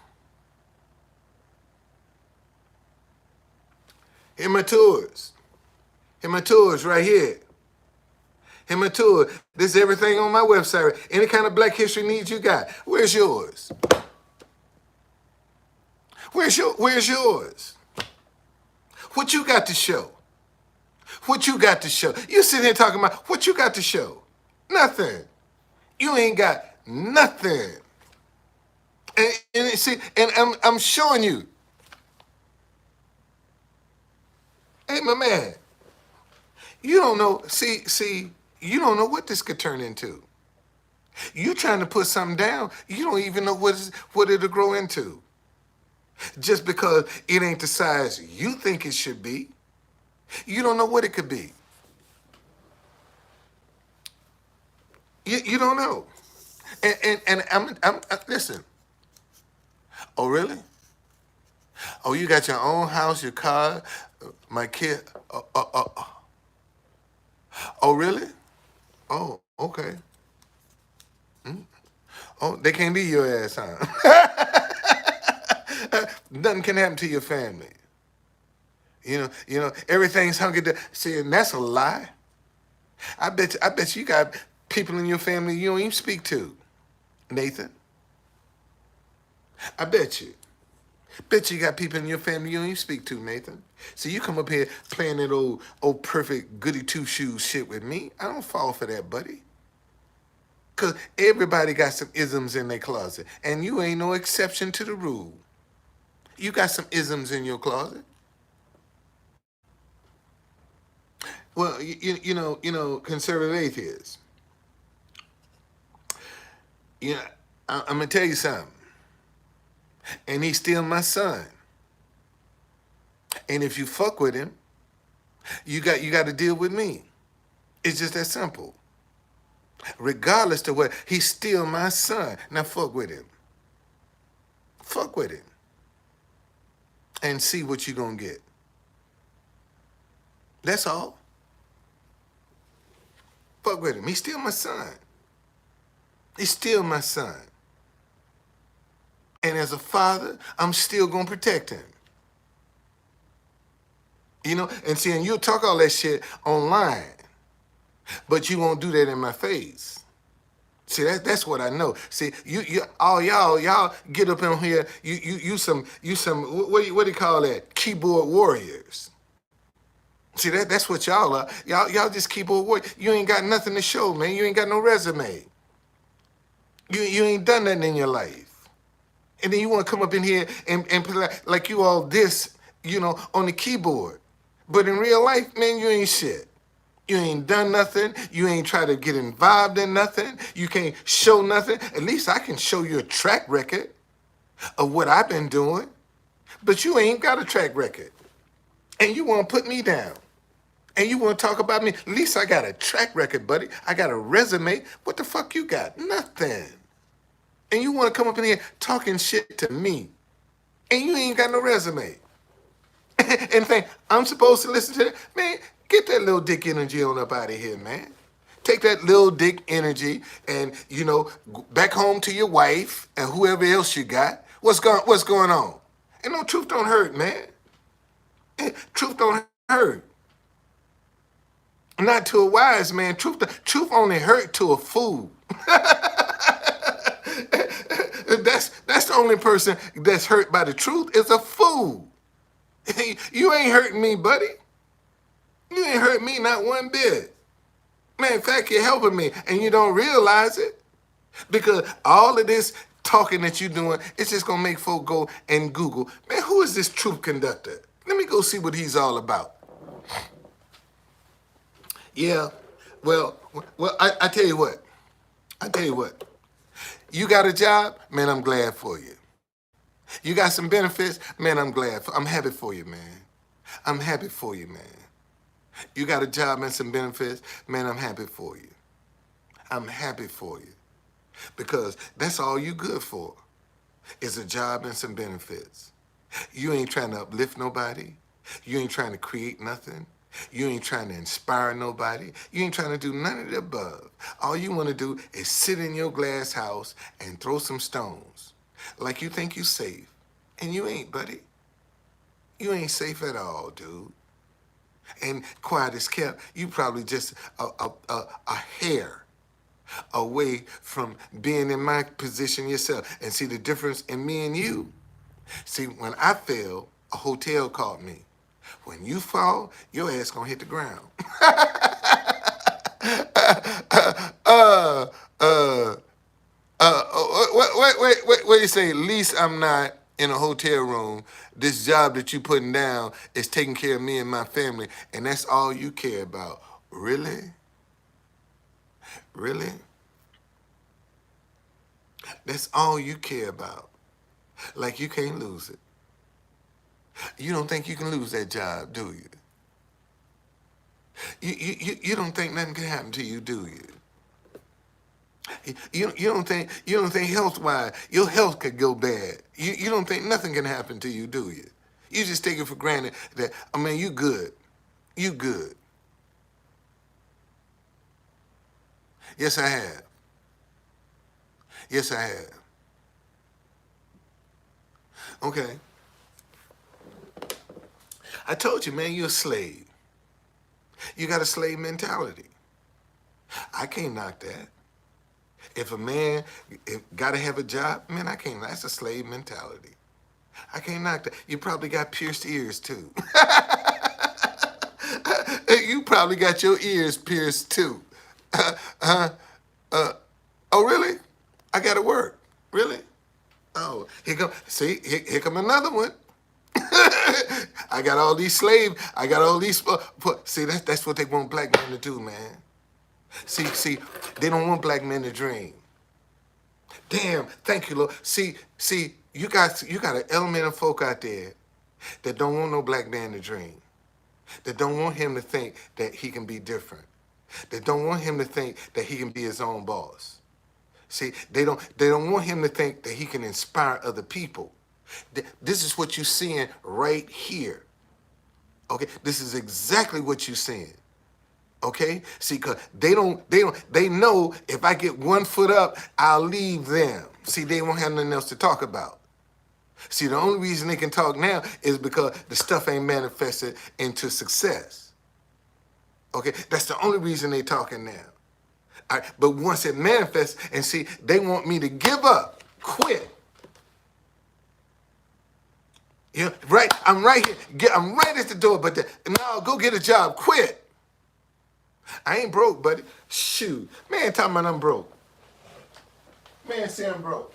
here my tours. Here my tours right here. Here my tour. This is everything on my website. Any kind of Black History needs you got. Where's yours? Where's yours? What you got to show? What you got to show? You sitting here talking about what you got to show? Nothing. You ain't got nothing. And see, and I'm showing you. Hey, my man, You don't know. See, you don't know what this could turn into. You trying to put something down, you don't even know what it'll grow into. Just because it ain't the size you think it should be, you don't know what it could be. You don't know. And I'm listen. Oh really? Oh, you got your own house, your car, my kid. Oh really? Oh okay. Oh, they can't leave your ass, huh? Nothing can happen to your family. Everything's hunky dory. See, and that's a lie. I bet you got people in your family you don't even speak to, Nathan. I bet you. Bet you got people in your family you don't even speak to, Nathan. So you come up here playing that old perfect goody two shoes shit with me. I don't fall for that, buddy. Cause everybody got some isms in their closet, and you ain't no exception to the rule. You got some isms in your closet. Well, conservative atheists. You know, I'm gonna tell you something. And he's still my son. And if you fuck with him, you got to deal with me. It's just that simple. Regardless to what, he's still my son. Now fuck with him. Fuck with him. And see what you gonna get. That's all. Fuck with him. He's still my son. He's still my son. And as a father, I'm still gonna protect him. And see, and you'll talk all that shit online, but you won't do that in my face. See, that's what I know. See, you all y'all get up in here. You some what do you call that? Keyboard warriors. See, that's what y'all are. Y'all just keyboard warriors. You ain't got nothing to show, man. You ain't got no resume. You ain't done nothing in your life. And then you want to come up in here and play like you all this, on the keyboard. But in real life, man, you ain't shit. You ain't done nothing. You ain't try to get involved in nothing. You can't show nothing. At least I can show you a track record of what I've been doing. But you ain't got a track record. And you want to put me down. And you want to talk about me. At least I got a track record, buddy. I got a resume. What the fuck you got? Nothing. And you want to come up in here talking shit to me. And you ain't got no resume. And think, I'm supposed to listen to that? Man, get that little dick energy on up out of here, man. Take that little dick energy and, back home to your wife and whoever else you got. What's going on? And no, truth don't hurt, man. Truth don't hurt. Not to a wise man. Truth only hurt to a fool. That's the only person that's hurt by the truth is a fool. You ain't hurting me, buddy. You ain't hurt me not one bit. Man, in fact, you're helping me, and you don't realize it. Because all of this talking that you're doing, it's just going to make folk go and Google, man, who is this truth conductor? Let me go see what he's all about. Yeah, well, I tell you what. I tell you what. You got a job? Man, I'm glad for you. You got some benefits? Man, I'm happy for you, man. I'm happy for you, man. You got a job and some benefits? Man, I'm happy for you. I'm happy for you. Because that's all you good for is a job and some benefits. You ain't trying to uplift nobody. You ain't trying to create nothing. You ain't trying to inspire nobody. You ain't trying to do none of the above. All you want to do is sit in your glass house and throw some stones like you think you safe. And you ain't, buddy. You ain't safe at all, dude. And quiet as kept, you probably just a hair away from being in my position yourself. And see the difference in me and you? See, when I fell, a hotel called me. When you fall, your ass gonna hit the ground. What you say? At least I'm not in a hotel room. This job that you putting down is taking care of me and my family, and that's all you care about. Really? Really? That's all you care about. Like you can't lose it. You don't think you can lose that job, do you? You don't think nothing can happen to you, do you? You don't think health wise your health could go bad. You don't think nothing can happen to you, do you? You just take it for granted that I mean you good. You good. Yes, I have. Yes, I have. Okay. I told you, man, you're a slave. You got a slave mentality. I can't knock that. If a man got to have a job, man, I can't. That's a slave mentality. I can't knock that. You probably got pierced ears too. You probably got your ears pierced too. Uh, oh, really? I got to work. Really? Oh, here come. See, here come another one. I got all these slaves. I got all these. See, that's what they want black men to do, man. See, they don't want black men to dream. Damn, thank you, Lord. See, you got an element of folk out there that don't want no black man to dream. That don't want him to think that he can be different. That don't want him to think that he can be his own boss. See, they don't want him to think that he can inspire other people. This is what you're seeing right here. Okay, this is exactly what you're seeing. Okay, see, cause they know if I get 1 foot up, I'll leave them. See, they won't have nothing else to talk about. See, the only reason they can talk now is because the stuff ain't manifested into success. Okay, that's the only reason they talking now. All right, but once it manifests, and see, they want me to give up, quit. You know, right? I'm right here. I'm right at the door, but no, go get a job, quit. I ain't broke, buddy. Shoot. Man, talking about I'm broke. Man, say I'm broke.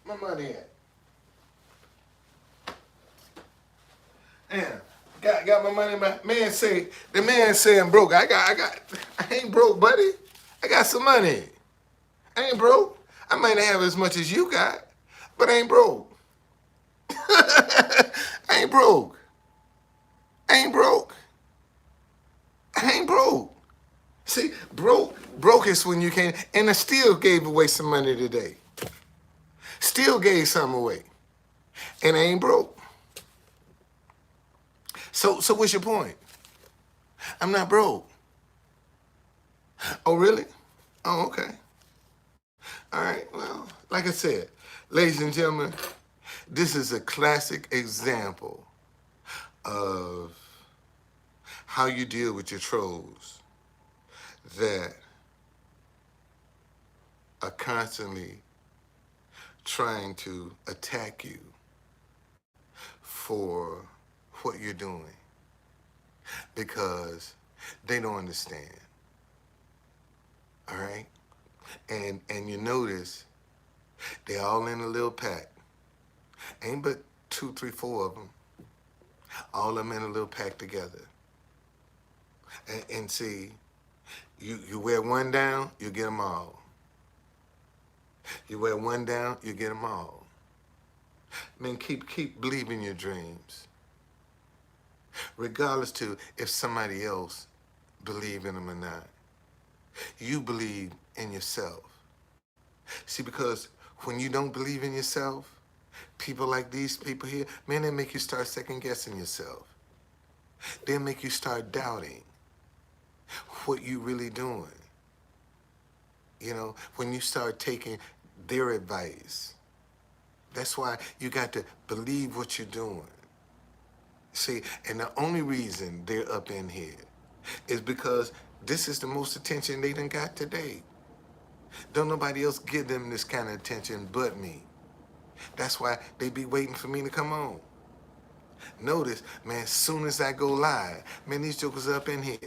My money at? Yeah. Got my money back. The man say I'm broke. I ain't broke, buddy. I got some money. I ain't broke. I might not have as much as you got, but I ain't broke. I ain't broke. I ain't broke. I ain't broke. See, broke is when you can't, and I still gave away some money today. Still gave some away. And I ain't broke. So what's your point? I'm not broke. Oh, really? Oh, okay. All right, well, like I said, ladies and gentlemen, this is a classic example of how you deal with your trolls that are constantly trying to attack you for what you're doing because they don't understand. All right? And you notice they all in a little pack. Ain't but 2, 3, 4 of them. All of them in a little pack together. And see, you wear one down, you get them all. You wear one down, you get them all. Man, keep believing your dreams. Regardless to if somebody else believe in them or not. You believe in yourself. See, because when you don't believe in yourself, people like these people here, man, they make you start second guessing yourself. They make you start doubting what you really doing. You know, when you start taking their advice. That's why you got to believe what you're doing. See, and the only reason they're up in here is because this is the most attention they done got today. Don't nobody else give them this kind of attention but me. That's why they be waiting for me to come on. Notice, man, as soon as I go live, man, these jokers up in here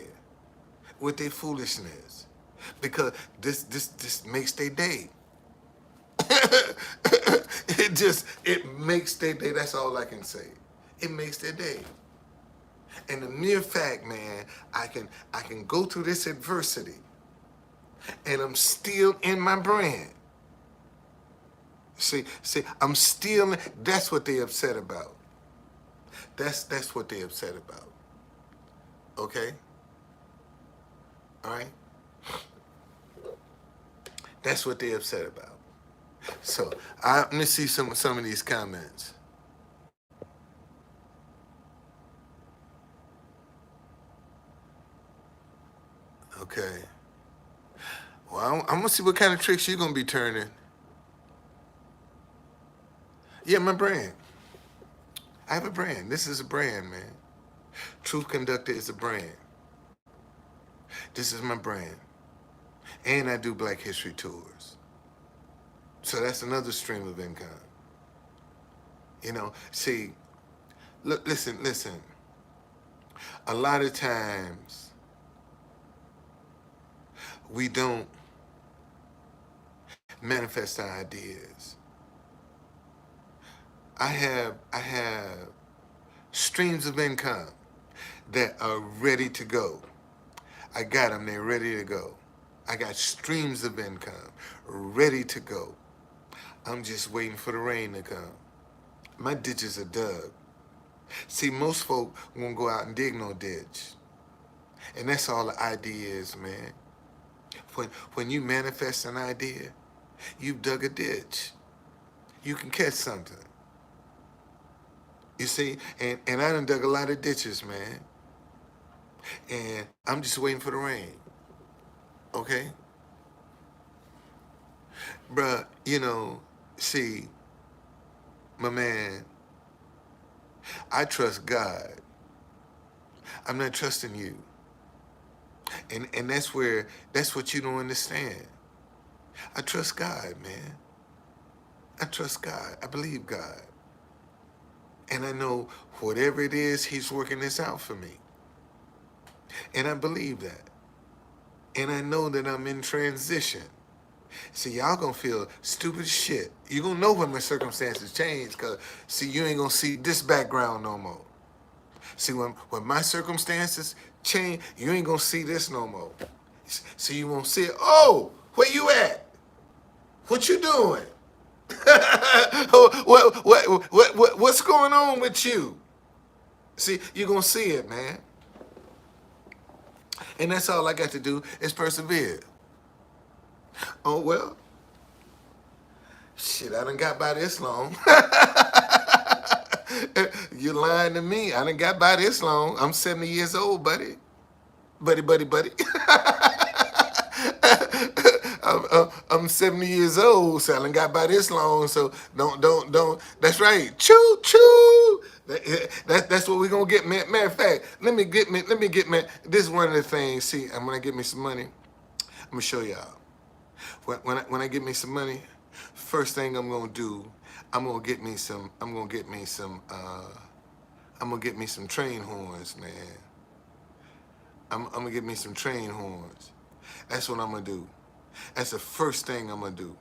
with their foolishness. Because this makes their day. it makes their day. That's all I can say. It makes their day. And the mere fact, man, I can go through this adversity and I'm still in my brand. See, I'm still, that's what they upset about. That's what they upset about. Okay? All right? That's what they upset about. So let me see some of these comments. Okay. Well, I'm gonna see what kind of tricks you're gonna be turning. Yeah, my brand. I have a brand. This is a brand, man. Truth Conductor is a brand. This is my brand. And I do Black History tours. So that's another stream of income. You know, see, look, listen. A lot of times we don't manifest our ideas. I have streams of income that are ready to go. I got them, they're ready to go. I got streams of income ready to go. I'm just waiting for the rain to come. My ditches are dug. See, most folk won't go out and dig no ditch. And that's all the idea is, man. When you manifest an idea, you've dug a ditch. You can catch something. You see, and I done dug a lot of ditches, man. And I'm just waiting for the rain. Okay? Bruh, you know, see, my man, I trust God. I'm not trusting you. And that's what you don't understand. I trust God, man. I trust God. I believe God. And I know whatever it is, he's working this out for me. And I believe that. And I know that I'm in transition. See, y'all gonna feel stupid shit. You gonna know when my circumstances change, cause see, you ain't gonna see this background no more. See, when my circumstances change, you ain't gonna see this no more. So you won't see it. Oh, where you at? What you doing? What's going on with you? See, you're gonna see it, man. And that's all I got to do is persevere. Oh, well, shit, I done got by this long. You're lying to me. I done got by this long. I'm 70 years old, buddy. Buddy. I'm 70 years old, so I done got by this long. So don't. That's right. Choo. That's what we're gonna get. Matter of fact, let me get me. This is one of the things. See, I'm gonna get me some money. I'm gonna show y'all. When I get me some money, first thing I'm gonna do, I'm gonna get me some train horns, man. I'm gonna get me some train horns. That's what I'm gonna do. That's the first thing I'm gonna do.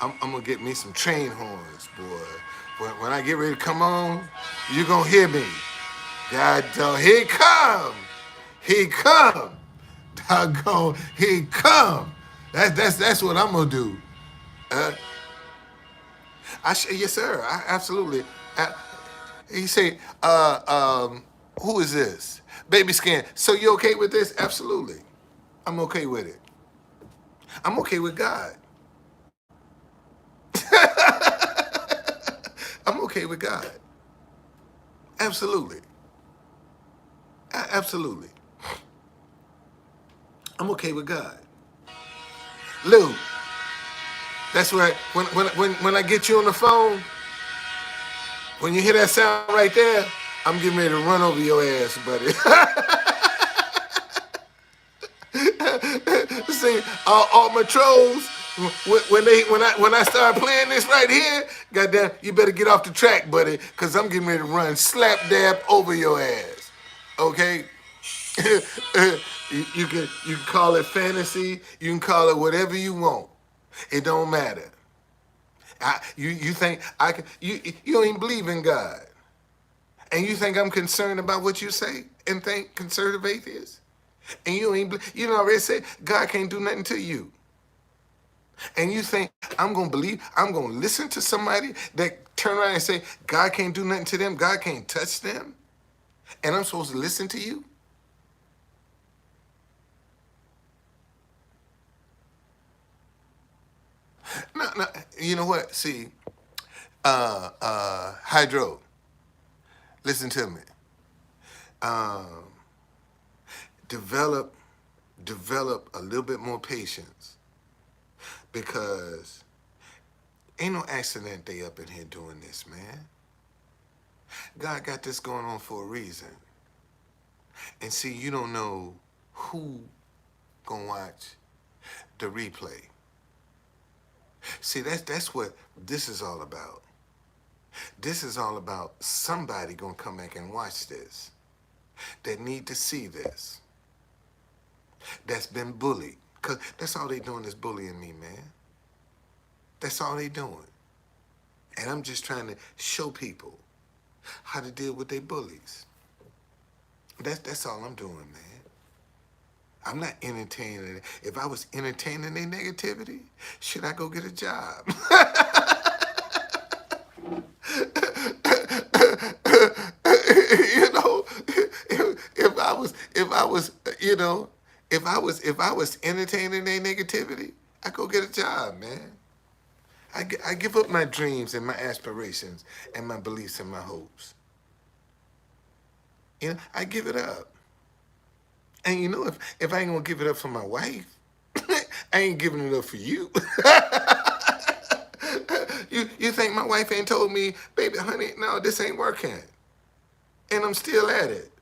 I'm gonna get me some train horns, boy. When I get ready to come on, you gonna hear me. God dog, here he come. He come. Doggone, he come. That's what I'm gonna do. Yes, sir. Absolutely. He say, who is this? Baby Scan. So you okay with this? Absolutely. I'm okay with it. I'm okay with God. I'm okay with God. Absolutely. Absolutely. I'm okay with God. Lou, that's right. When I get you on the phone, when you hear that sound right there, I'm getting ready to run over your ass, buddy. See, all my trolls, when I start playing this right here, goddamn, you better get off the track, buddy, cause I'm getting ready to run slap dab over your ass. Okay? you can call it fantasy, you can call it whatever you want. It don't matter. You think I can? You don't even believe in God, and you think I'm concerned about what you say and think conservative atheists? And you ain't you know already said God can't do nothing to you. And you think I'm gonna believe, I'm gonna listen to somebody that turn around and say God can't do nothing to them, God can't touch them, and I'm supposed to listen to you? No, no. You know what? See, Hydro, listen to me. Um, develop, develop a little bit more patience because ain't no accident they up in here doing this, man. God got this going on for a reason. And see, you don't know who gonna watch the replay. See, that's what this is all about. This is all about somebody gonna come back and watch this. That need to see this. That's been bullied. Cause that's all they doing is bullying me, man. That's all they doing. And I'm just trying to show people how to deal with their bullies. That's all I'm doing, man. I'm not entertaining it. If I was entertaining their negativity, should I go get a job? You know, if I was, you know, if I was entertaining their negativity, I go get a job, man. I give up my dreams and my aspirations and my beliefs and my hopes. You know, I give it up. And you know, if I ain't gonna give it up for my wife, I ain't giving it up for you. You think my wife ain't told me, baby, honey, no, this ain't working, and I'm still at it.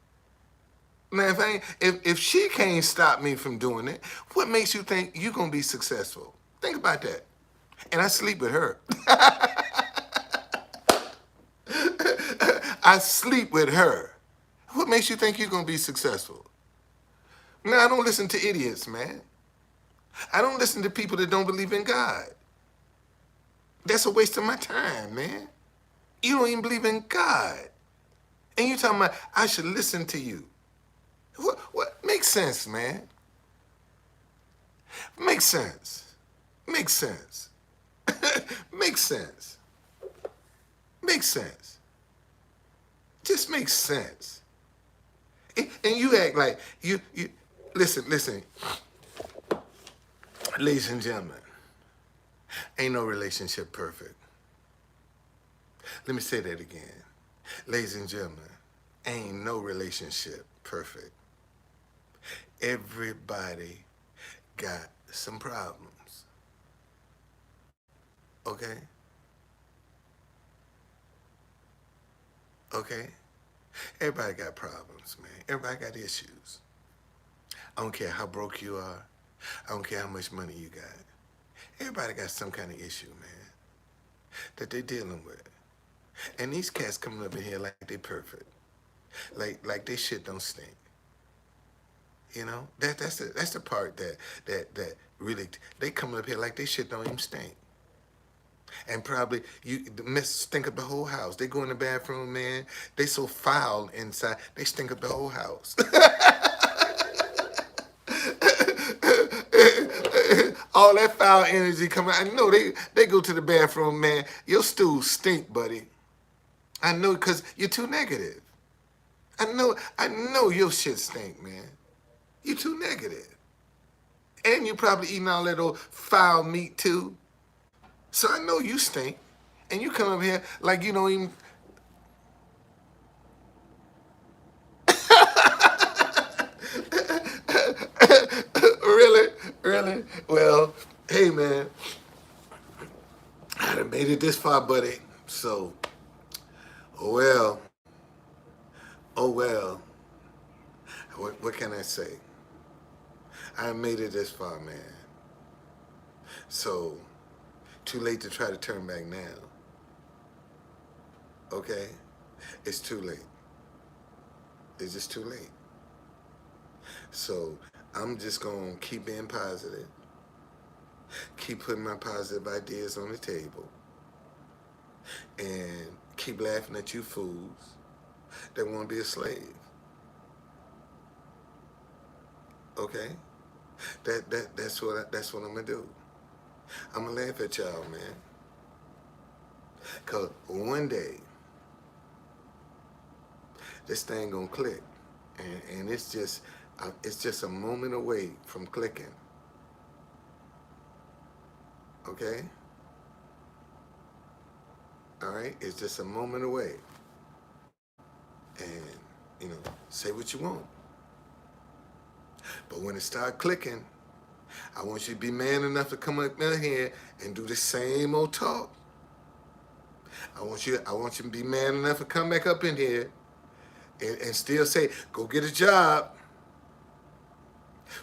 Now, if she can't stop me from doing it, what makes you think you gonna be successful? Think about that. And I sleep with her. I sleep with her. What makes you think you're gonna be successful? No, I don't listen to idiots, man. I don't listen to people that don't believe in God. That's a waste of my time, man. You don't even believe in God. And you talking about I should listen to you. What makes sense, man? Makes sense. Makes sense. Makes sense. Makes sense. Just makes sense. And you act like you listen, ladies and gentlemen, ain't no relationship perfect. Let me say that again. Ladies and gentlemen, ain't no relationship perfect. Everybody got some problems. Okay? Okay? Everybody got problems, man. Everybody got issues. I don't care how broke you are. I don't care how much money you got. Everybody got some kind of issue, man, that they dealing with. And these cats coming up in here like they perfect. Like they shit don't stink. You know? That's the part that really they coming up here like they shit don't even stink. And probably you stink up the whole house. They go in the bathroom, man. They so foul inside, they stink up the whole house. All that foul energy coming. I know they go to the bathroom, man. Your stool stink, buddy. I know because you're too negative. I know your shit stink, man. You too negative. And you probably eating all that old foul meat too. So I know you stink. And you come up here like you don't even really, really. Well, hey man, I done made it this far, buddy. So, oh well, oh well. What can I say? I made it this far, man. So, too late to try to turn back now. Okay? It's too late. It's just too late. So, I'm just going to keep being positive, keep putting my positive ideas on the table, and keep laughing at you fools that want to be a slave. Okay, that's what I'm gonna do. I'm gonna laugh at y'all, man, cause one day this thing gonna click, and it's just a moment away from clicking. Okay, all right, it's just a moment away, and say what you want, but when it start clicking, I want you to be man enough to come up in here and do the same old talk. I want you to be man enough to come back up in here and still say, go get a job.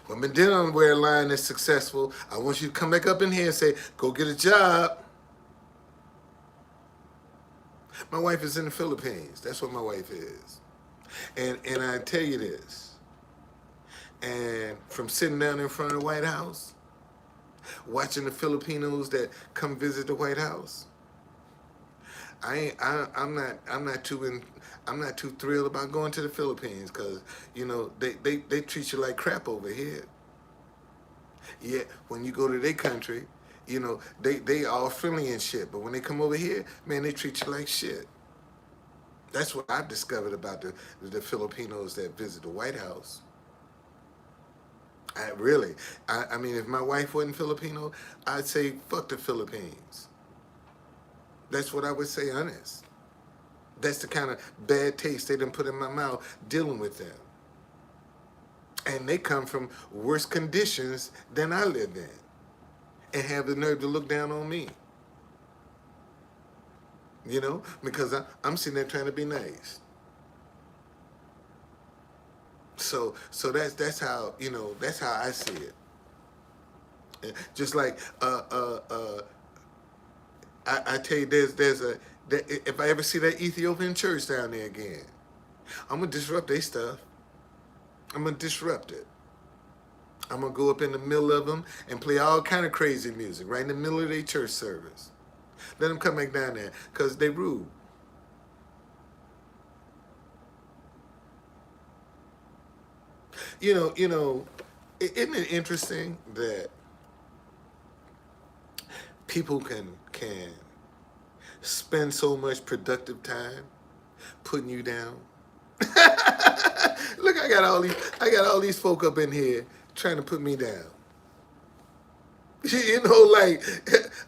When Medina wear a line that's successful, I want you to come back up in here and say, go get a job. My wife is in the Philippines. That's what my wife is. And I tell you this, and from sitting down in front of the White House, watching the Filipinos that come visit the White House, I'm not too thrilled about going to the Philippines because they treat you like crap over here. Yet when you go to their country, they all friendly and shit. But when they come over here, man, they treat you like shit. That's what I've discovered about the Filipinos that visit the White House. I mean, if my wife wasn't Filipino, I'd say fuck the Philippines. That's what I would say, honest. That's the kind of bad taste they done put in my mouth dealing with them. And they come from worse conditions than I live in and have the nerve to look down on me. Because I'm sitting there trying to be nice. So that's how that's how I see it. Just like I tell you, if I ever see that Ethiopian church down there again, I'm gonna disrupt their stuff. I'm gonna disrupt it. I'm gonna go up in the middle of them and play all kind of crazy music right in the middle of their church service. Let them come back down there because they rude. Isn't it interesting that people can spend so much productive time putting you down? Look, I got all these folk up in here trying to put me down. Like,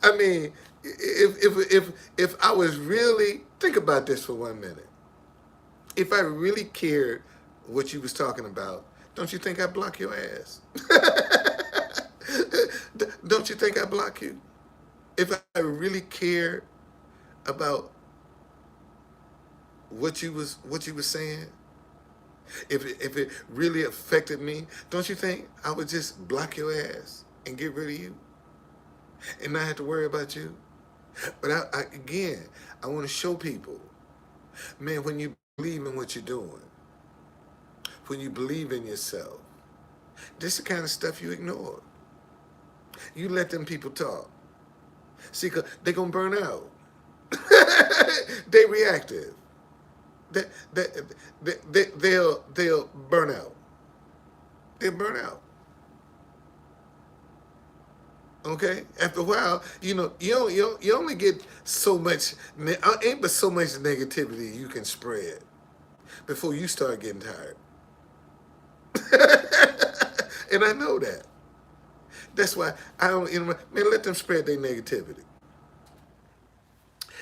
I mean, if I was really, think about this for 1 minute. If I really cared what you was talking about, don't you think I'd block your ass? Don't you think I'd block you? If I really cared about what you was saying, if it really affected me, don't you think I would just block your ass and get rid of you and not have to worry about you? But again, I want to show people, man, when you believe in what you're doing, when you believe in yourself, this is the kind of stuff you ignore. You let them people talk. See, cause they're gonna burn out. They reactive. They'll burn out. They'll burn out. Okay. After a while, you only get so much, ain't but so much negativity you can spread before you start getting tired. And I know that. That's why I don't, man, let them spread their negativity.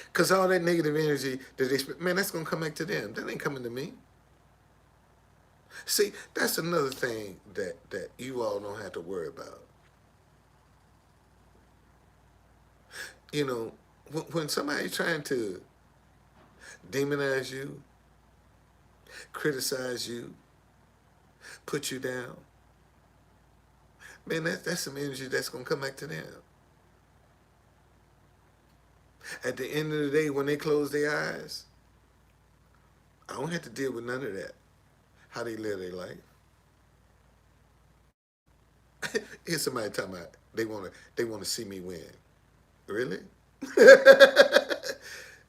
Because all that negative energy that they spread, man, that's going to come back to them. That ain't coming to me. See, that's another thing that you all don't have to worry about. When somebody's trying to demonize you, criticize you, put you down, man, that's some energy that's going to come back to them. At the end of the day, when they close their eyes, I don't have to deal with none of that. How they live their life. Here's somebody talking about they want to see me win. Really?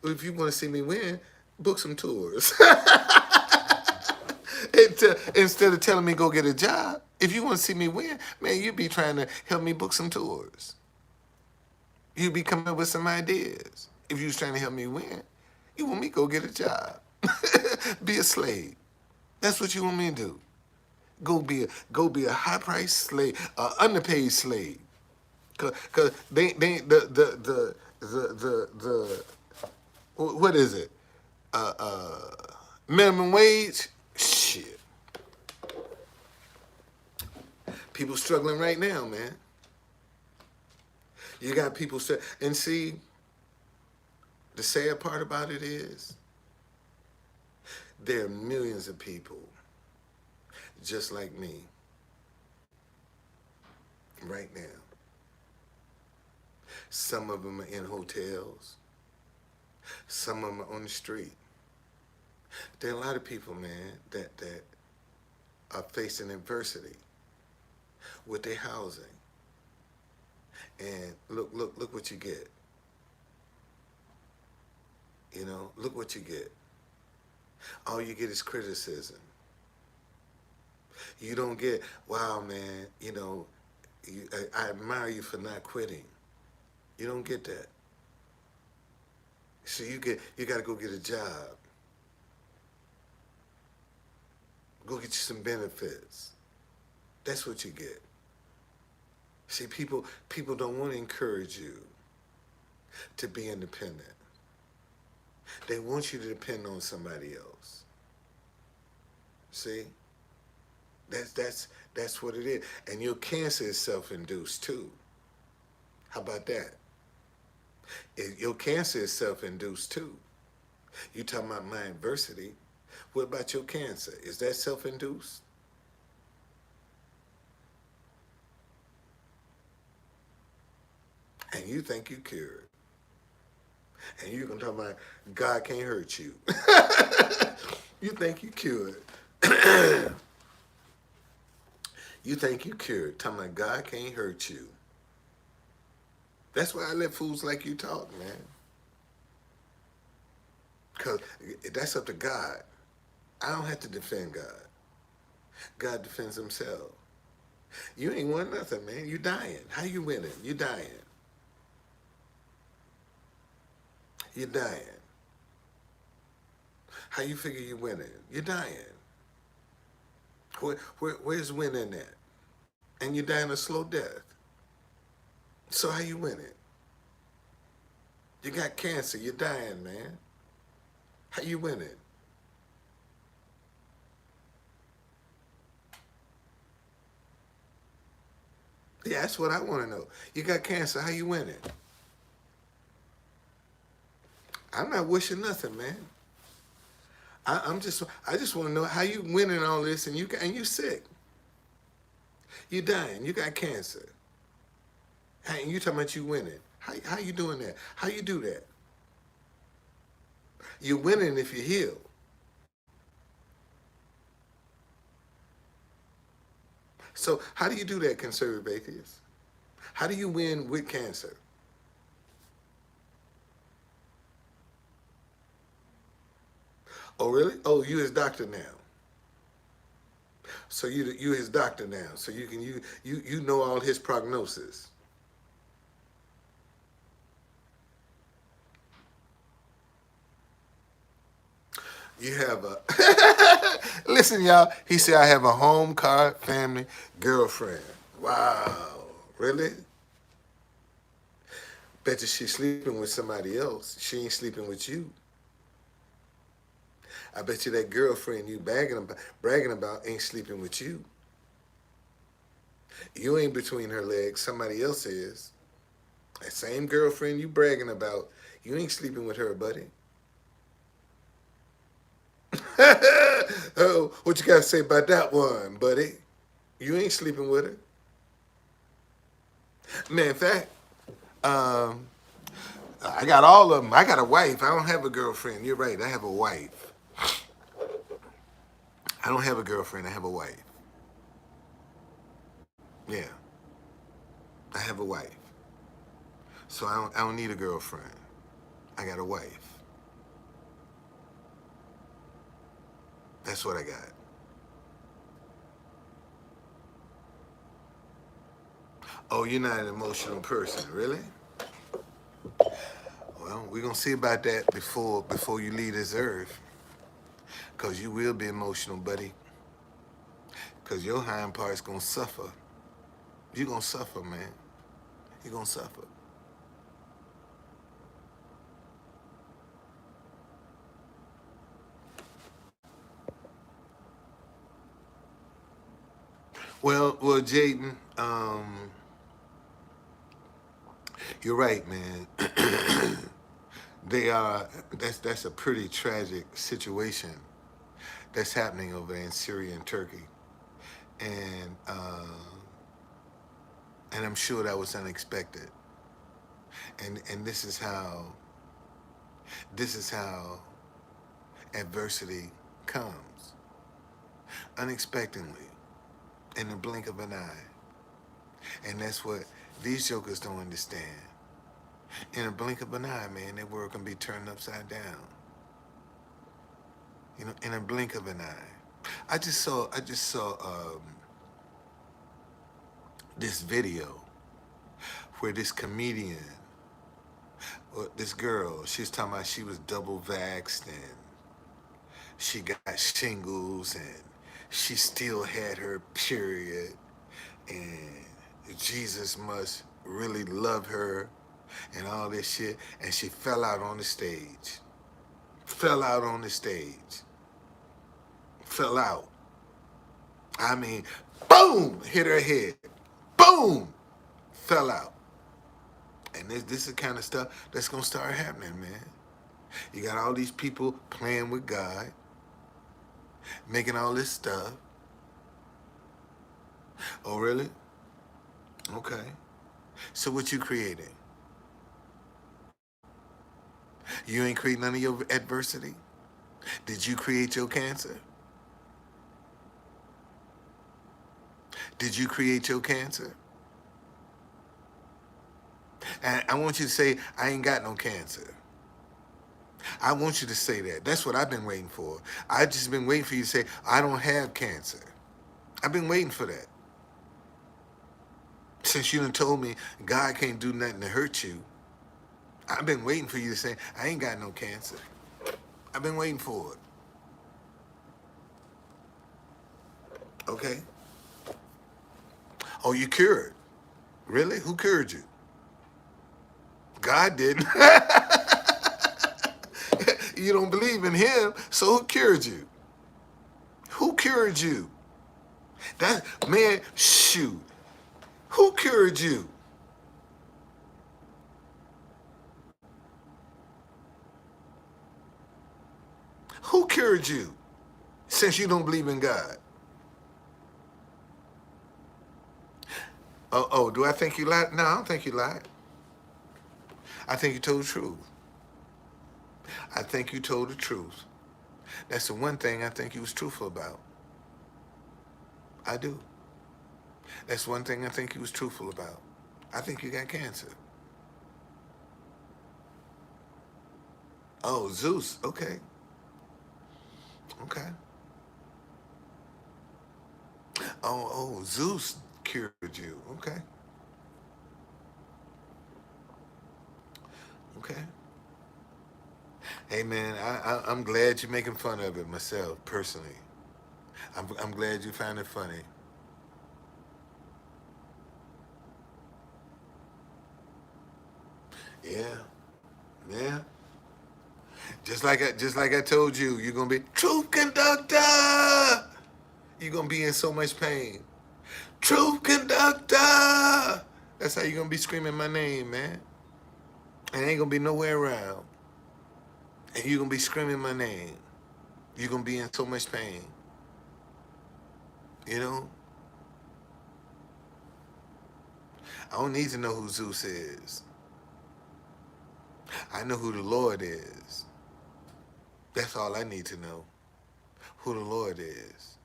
If you want to see me win, book some tours. Instead of telling me go get a job, if you want to see me win, man, you be trying to help me book some tours. You be coming up with some ideas. If you was trying to help me win, you want me to go get a job, be a slave. That's what you want me to do. Go be a high price slave, underpaid slave. Cause they the what is it? Minimum wage. Shit. People struggling right now, man. You got people and see. The sad part about it is, there are millions of people just like me right now. Some of them are in hotels. Some of them are on the street. There are a lot of people, man, that are facing adversity with their housing. And look what you get. You know, look what you get. All you get is criticism. You don't get, wow, man, you know, I admire you for not quitting. You don't get that. So you got to go get a job. Go get you some benefits. That's what you get. See, people don't want to encourage you to be independent. They want you to depend on somebody else. See? That's what it is. And your cancer is self-induced too. How about that? Your cancer is self-induced too. You talking about my adversity. What about your cancer? Is that self-induced? And you think you cured. And you can talk about God can't hurt you. You think you cured. You think you cured. Talking about God can't hurt you. That's why I let fools like you talk, man. Because that's up to God. I don't have to defend God. God defends himself. You ain't won nothing, man. You dying. How you winning? You dying. You're dying. How you figure you winning? You're dying. Where's winning at? And you're dying a slow death. So how you winning? You got cancer. You're dying, man. How you winning? Yeah, that's what I want to know. You got cancer. How you winning? I'm not wishing nothing, man. I just want to know how you winning all this, and you sick. You dying. You got cancer. And you talking about you winning. How you doing that? How you do that? You're winning if you heal. So how do you do that, conservative atheists? How do you win with cancer? Oh, really? Oh, you his doctor now. So you his doctor now. So you know all his prognosis. You have a listen, y'all. He said I have a home, car, family, girlfriend. Wow, really? Bet you she's sleeping with somebody else. She ain't sleeping with you. I bet you that girlfriend you bragging about ain't sleeping with you. You ain't between her legs. Somebody else is. That same girlfriend you bragging about, you ain't sleeping with her, buddy. Oh, what you got to say about that one, buddy? You ain't sleeping with her. Man, in fact, I got all of them. I got a wife. I don't have a girlfriend. You're right. I have a wife. I don't have a girlfriend. I have a wife. Yeah, I have a wife. So I don't need a girlfriend. I got a wife. That's what I got. Oh, you're not an emotional person, really? Well, we're gonna see about that before you leave this earth. Cause you will be emotional, buddy. Cause your hind part's gonna suffer. You're gonna suffer, man. You're gonna suffer. Well, Jaden, you're right, man. They are. That's a pretty tragic situation that's happening over there in Syria and Turkey, and uh, and I'm sure that was unexpected. And this is how adversity comes unexpectedly in the blink of an eye, and that's what these jokers don't understand. In a blink of an eye, man, that world can be turned upside down. You know, in a blink of an eye. I just saw this video where this comedian, or this girl, she's talking about she was double vaxxed and she got shingles and she still had her period and Jesus must really love her and all this shit. And she fell out on the stage. Fell out on the stage. Fell out. I mean, boom, hit her head. Boom, fell out. And this is the kind of stuff that's gonna start happening, man. You got all these people playing with God, making all this stuff. Oh, really? Okay. So what you creating? You ain't create none of your adversity? Did you create your cancer? Did you create your cancer? And I want you to say, I ain't got no cancer. I want you to say that. That's what I've been waiting for. I've just been waiting for you to say, I don't have cancer. I've been waiting for that. Since you done told me God can't do nothing to hurt you, I've been waiting for you to say, I ain't got no cancer. I've been waiting for it. Okay? Oh, you cured. Really? Who cured you? God didn't. You don't believe in him, so who cured you? Who cured you? That man, shoot. Who cured you? Who cured you? Since you don't believe in God. Oh, do I think you lied? No, I don't think you lied. I think you told the truth. I think you told the truth. That's the one thing I think you was truthful about. I do. That's one thing I think you was truthful about. I think you got cancer. Oh, Zeus. Okay. Okay. Oh, Zeus cured you. Okay. Okay. Hey, man, I'm glad you're making fun of it myself, personally. I'm glad you find it funny. Yeah. Yeah. Just like I told you, you're gonna be truth conductor. You're gonna be in so much pain. Truth conductor. That's how you're gonna be screaming my name, man. And ain't gonna be nowhere around. And you're gonna be screaming my name. You're gonna be in so much pain. You know? I don't need to know who Zeus is. I know who the Lord is. That's all I need to know. Who the Lord is.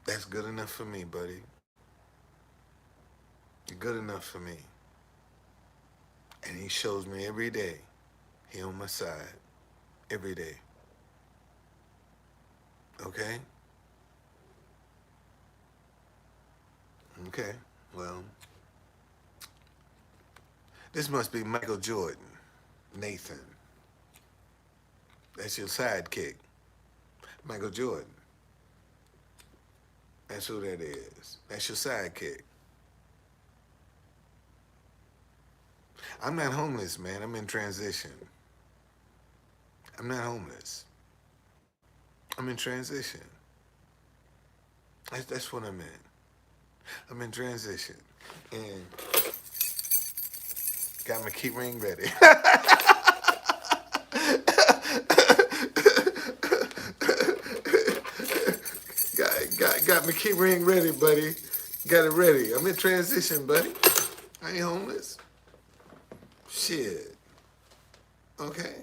That's good enough for me, buddy. Good enough for me. And he shows me every day. He on my side. Every day. Okay? Okay. Well, this must be Michael Jordan. Nathan. That's your sidekick. Michael Jordan. That's who that is. That's your sidekick. I'm not homeless, man. I'm in transition. I'm not homeless. I'm in transition. That's what I'm in. I'm in transition. And got my key ring ready. got my key ring ready, buddy. Got it ready. I'm in transition, buddy. I ain't homeless. Shit. Okay.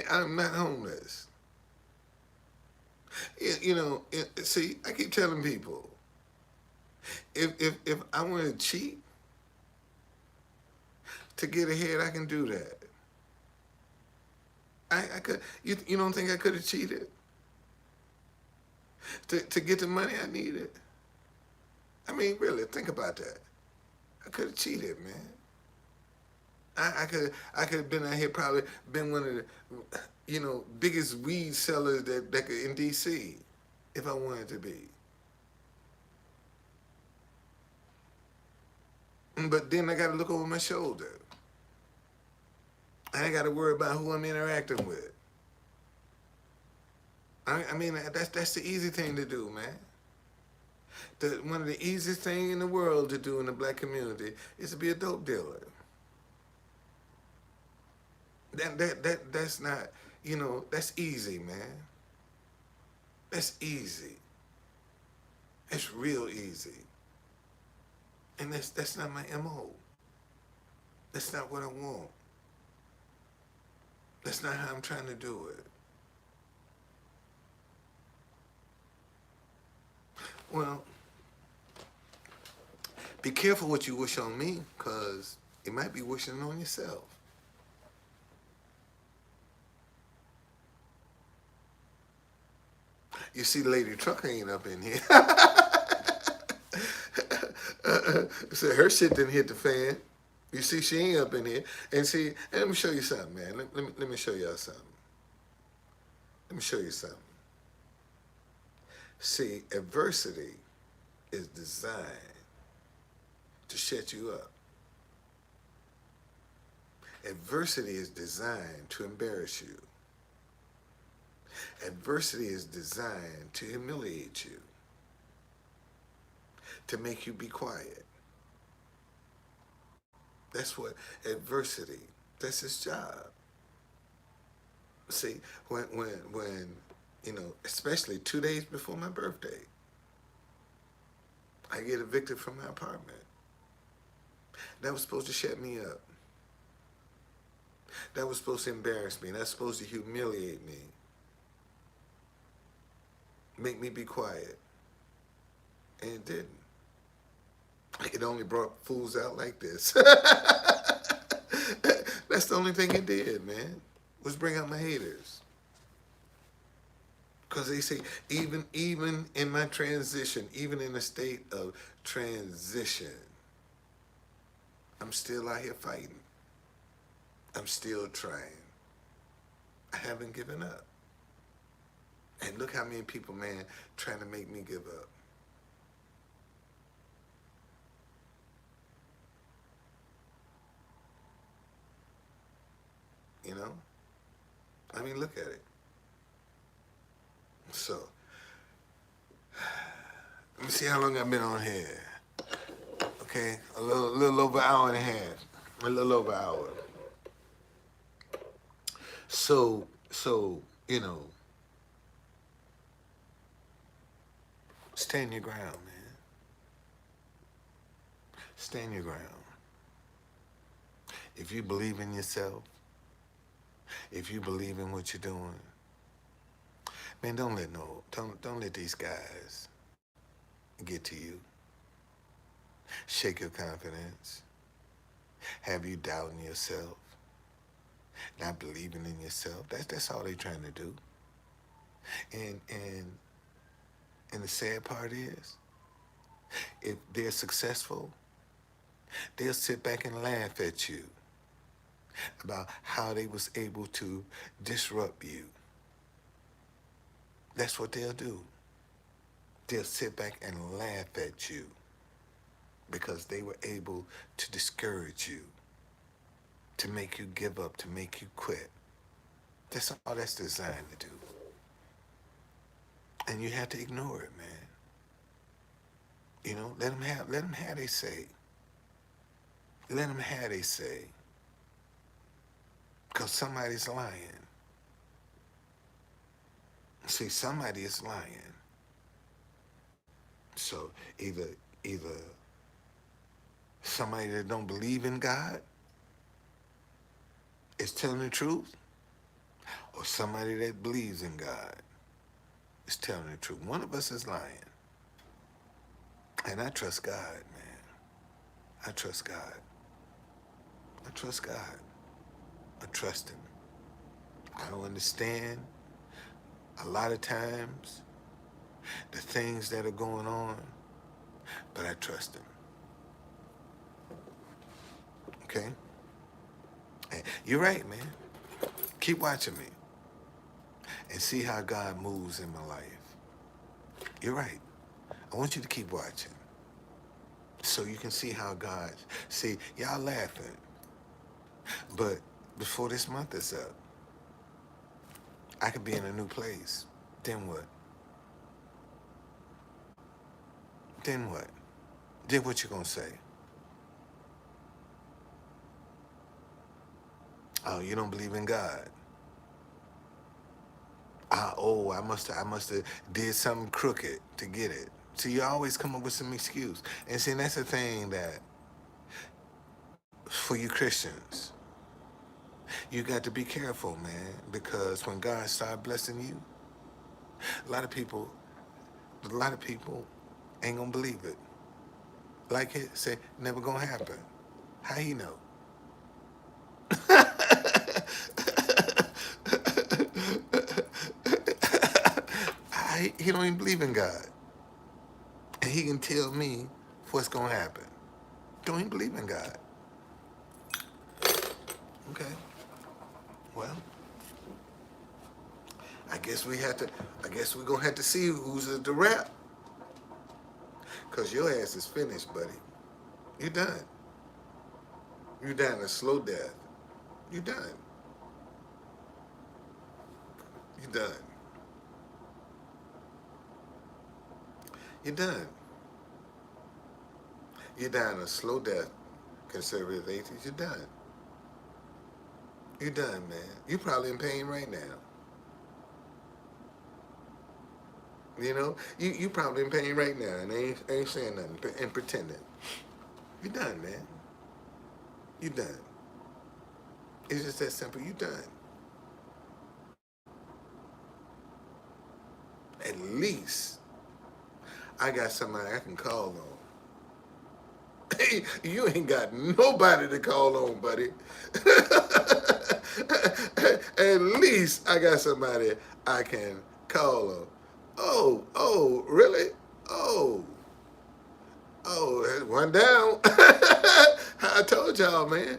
I'm not homeless. See, I keep telling people, if I want to cheat to get ahead, I can do that. I could. You don't think I could have cheated to get the money I needed? I mean, really, think about that. I could have cheated, man. I could have been out here, probably been one of the biggest weed sellers that could in DC if I wanted to be. But then I got to look over my shoulder. I ain't got to worry about who I'm interacting with. I mean, that's the easy thing to do, man. One of the easiest things in the world to do in the black community is to be a dope dealer. That's not, that's easy, man. That's easy. It's real easy. And that's not my MO. That's not what I want. That's not how I'm trying to do it. Well, be careful what you wish on me, because you might be wishing on yourself. You see, Lady Trucker ain't up in here. So her shit didn't hit the fan. You see, she ain't up in here. And see, and let me show you something, man. Let me show y'all something. Let me show you something. See, adversity is designed to shut you up. Adversity is designed to embarrass you. Adversity is designed to humiliate you, to make you be quiet. That's what adversity, that's its job. See, when especially 2 days before my birthday, I get evicted from my apartment. That was supposed to shut me up. That was supposed to embarrass me. That's supposed to humiliate me. Make me be quiet. And it didn't. It only brought fools out like this. That's the only thing it did, man, was bring out my haters. Because they say, even in my transition, even in a state of transition, I'm still out here fighting. I'm still trying. I haven't given up. And look how many people, man, trying to make me give up. You know? I mean, look at it. So, let me see how long I've been on here. Okay, a little over an hour and a half. A little over an hour. So, stand your ground, man. Stand your ground. If you believe in yourself, if you believe in what you're doing, man, don't let these guys get to you. Shake your confidence. Have you doubting yourself. Not believing in yourself. That's all they're trying to do. And and the sad part is, if they're successful, they'll sit back and laugh at you about how they was able to disrupt you. That's what they'll do. They'll sit back and laugh at you because they were able to discourage you, to make you give up, to make you quit. That's all that's designed to do. And you have to ignore it, man. You know, let them have they say. Let them have they say. Because somebody's lying. See, somebody is lying. So either somebody that don't believe in God is telling the truth, or somebody that believes in God is telling the truth. One of us is lying. And I trust God, man. I trust God. I trust God. I trust him. I don't understand a lot of times the things that are going on, but I trust him. Okay? And you're right, man. Keep watching me and see how God moves in my life. You're right. I want you to keep watching so you can see how God, see, y'all laughing, but before this month is up, I could be in a new place. Then what? Then what? Then what you gonna say? Oh, you don't believe in God. I must have did something crooked to get it. So you always come up with some excuse. And see, that's the thing that for you Christians, you got to be careful, man, because when God starts blessing you, a lot of people, a lot of people ain't gonna believe it. Like it say, never gonna happen. How he know? He don't even believe in God. And he can tell me what's gonna happen. Don't even believe in God. Okay. Well, I guess we're gonna have to see who's at the rap. Cause your ass is finished, buddy. You done. You dying a slow death. You done. You done. You done. You dying a slow death, conservative atheist. You done. You done, man. You probably in pain right now. You know, you probably in pain right now and ain't saying nothing and pretending. You done, man. You done. It's just that simple. You done. At least I got somebody I can call on. Hey, you ain't got nobody to call on, buddy. At least I got somebody I can call on. Oh, really? Oh, one down. I told y'all, man.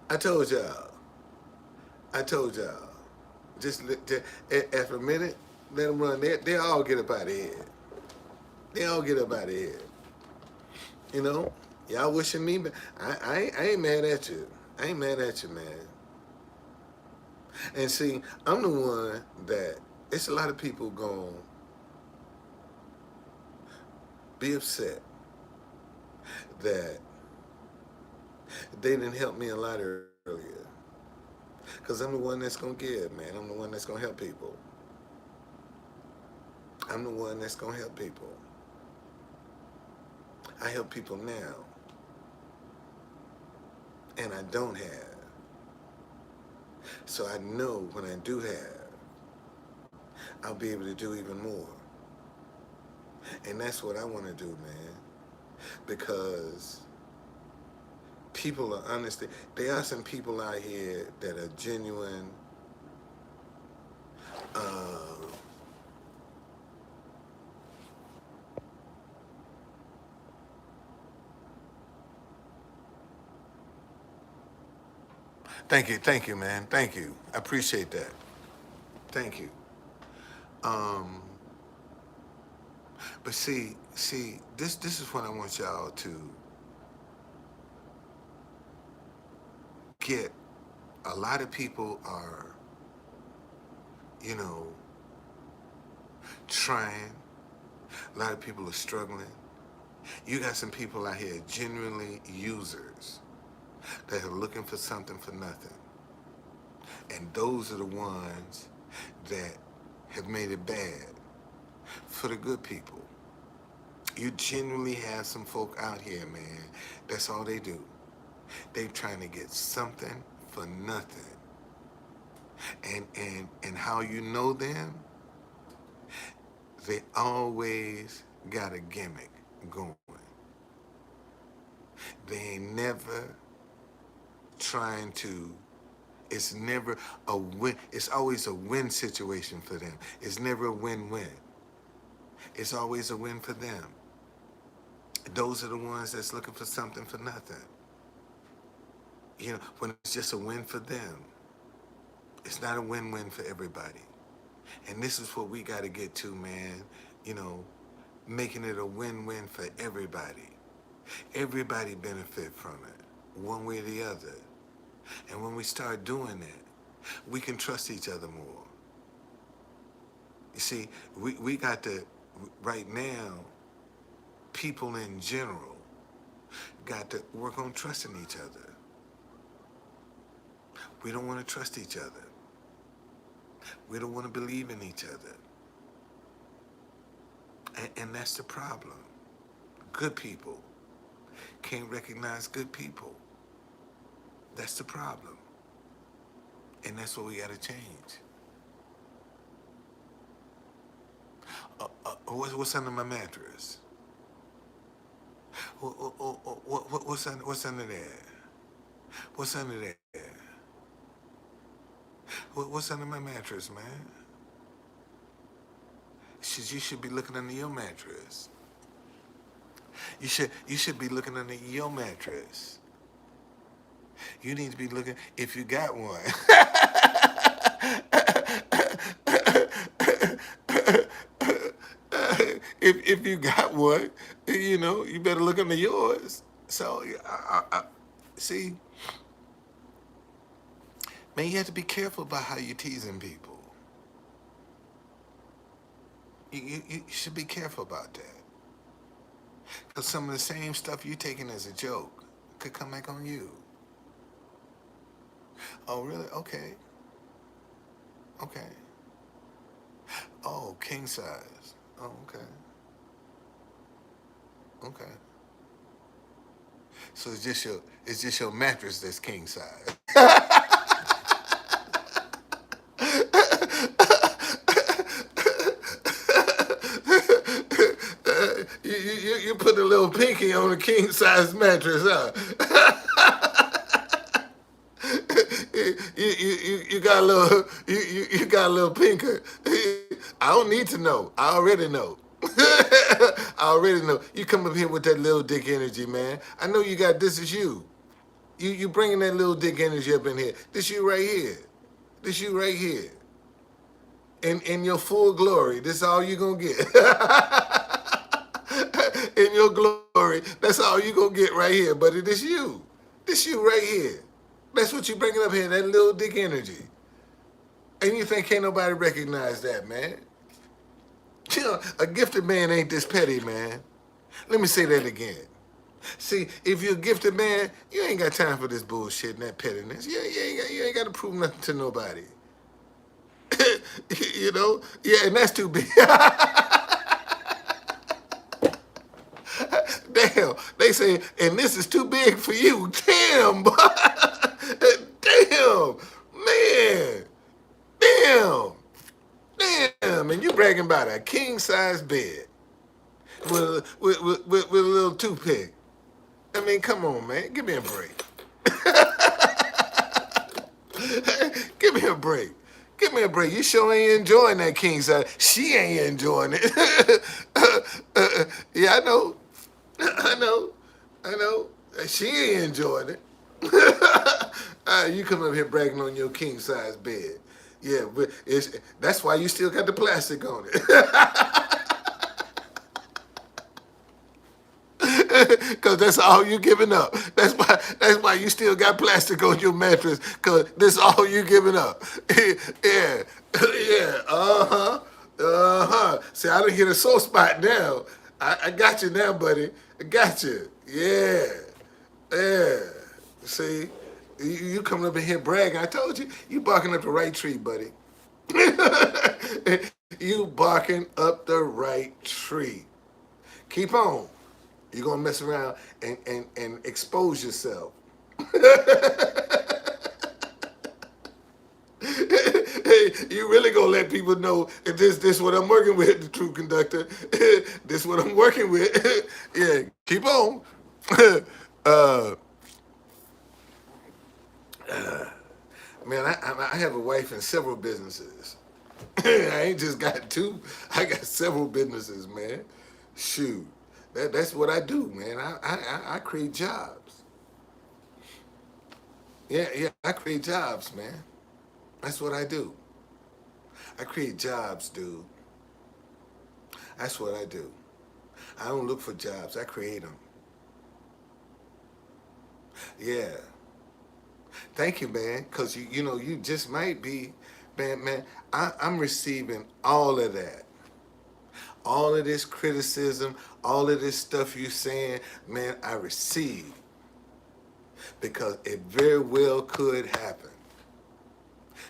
I told y'all. I told y'all. Just after a minute, let them run. They all get up out of here. They all get up out of here. You know, y'all wishing me, but I ain't mad at you. I ain't mad at you, man. And see, I'm the one that it's a lot of people gonna be upset that they didn't help me a lot earlier. Because I'm the one that's gonna give, man. I'm the one that's gonna help people. I'm the one that's gonna help people. I help people now. And I don't have. So I know when I do have, I'll be able to do even more. And that's what I want to do, man. Because people are understand. There are some people out here that are genuine. Uh, thank you, man. Thank you. I appreciate that. Thank you. Um, but see, this is what I want y'all to get. A lot of people are, you know, trying. A lot of people are struggling. You got some people out here genuinely users that are looking for something for nothing. And those are the ones that have made it bad for the good people. You genuinely have some folk out here, man. That's all they do. They trying to get something for nothing. And how you know them, they always got a gimmick going. They ain't never trying to, it's never a win, it's always a win situation for them. It's never a win-win. It's always a win for them. Those are the ones that's looking for something for nothing. You know, when it's just a win for them, it's not a win-win for everybody. And this is what we got to get to, man. You know, making it a win-win for everybody. Everybody benefit from it, one way or the other. And when we start doing that, we can trust each other more. You see, we got to, right now, people in general got to work on trusting each other. We don't want to trust each other. We don't want to believe in each other. And that's the problem. Good people can't recognize good people. That's the problem. And that's what we got to change. What's under my mattress? What's under there? What's under there? What's under my mattress, man? You should be looking under your mattress. You should be looking under your mattress. You need to be looking, if you got one. if you got one, you know, you better look under yours. So, see, man, you have to be careful about how you're teasing people. You should be careful about that. Because some of the same stuff you taking as a joke could come back on you. Oh, really? Okay. Okay. Oh, king size. Oh, okay. Okay. So it's just your mattress that's king size. You put a little pinky on a king size mattress, huh? You got a little you got a little pinker. I don't need to know. I already know. I already know. You come up here with that little dick energy, man. I know you got this is you. You bringing that little dick energy up in here. This you right here. This you right here. In your full glory. This is all you gonna get. In your glory, that's all you gonna get right here. But it is you. This you right here. That's what you bringing up here, that little dick energy. And you think can't nobody recognize that, man? You know, a gifted man ain't this petty, man. Let me say that again. See, if you're a gifted man, you ain't got time for this bullshit and that pettiness. You ain't got to prove nothing to nobody. You know? Yeah, and that's too big. Damn, they say, and this is too big for you. Damn, boy. Damn, man. Damn. Damn, and you bragging about a king-size bed with a little toothpick. I mean, come on, man. Give me a break. Give me a break. Give me a break. You sure ain't enjoying that king size. She ain't enjoying it. Yeah, I know. I know. I know. She ain't enjoying it. You come up here bragging on your king size bed. Yeah, but that's why you still got the plastic on it. Cause that's all you giving up. That's why you still got plastic on your mattress. Cause that's all you giving up. Yeah, yeah, See, I done hit a sore spot now. I got you now, buddy. I got you. Yeah, yeah. See, you coming up in here bragging. I told you, you barking up the right tree, buddy. You barking up the right tree. Keep on. You're gonna mess around and expose yourself. You really gonna let people know that this what I'm working with, the true conductor. This what I'm working with. Yeah, keep on. uh, Man, I have a wife and several businesses. I ain't just got two. I got several businesses, man. Shoot, that's what I do, man. I create jobs. Yeah, yeah, I create jobs, man. That's what I do. I create jobs, dude. That's what I do. I don't look for jobs. I create them. Yeah. Thank you, man. Cause you know you just might be, man. I'm receiving all of that, all of this criticism, all of this stuff you saying, man. I receive because it very well could happen.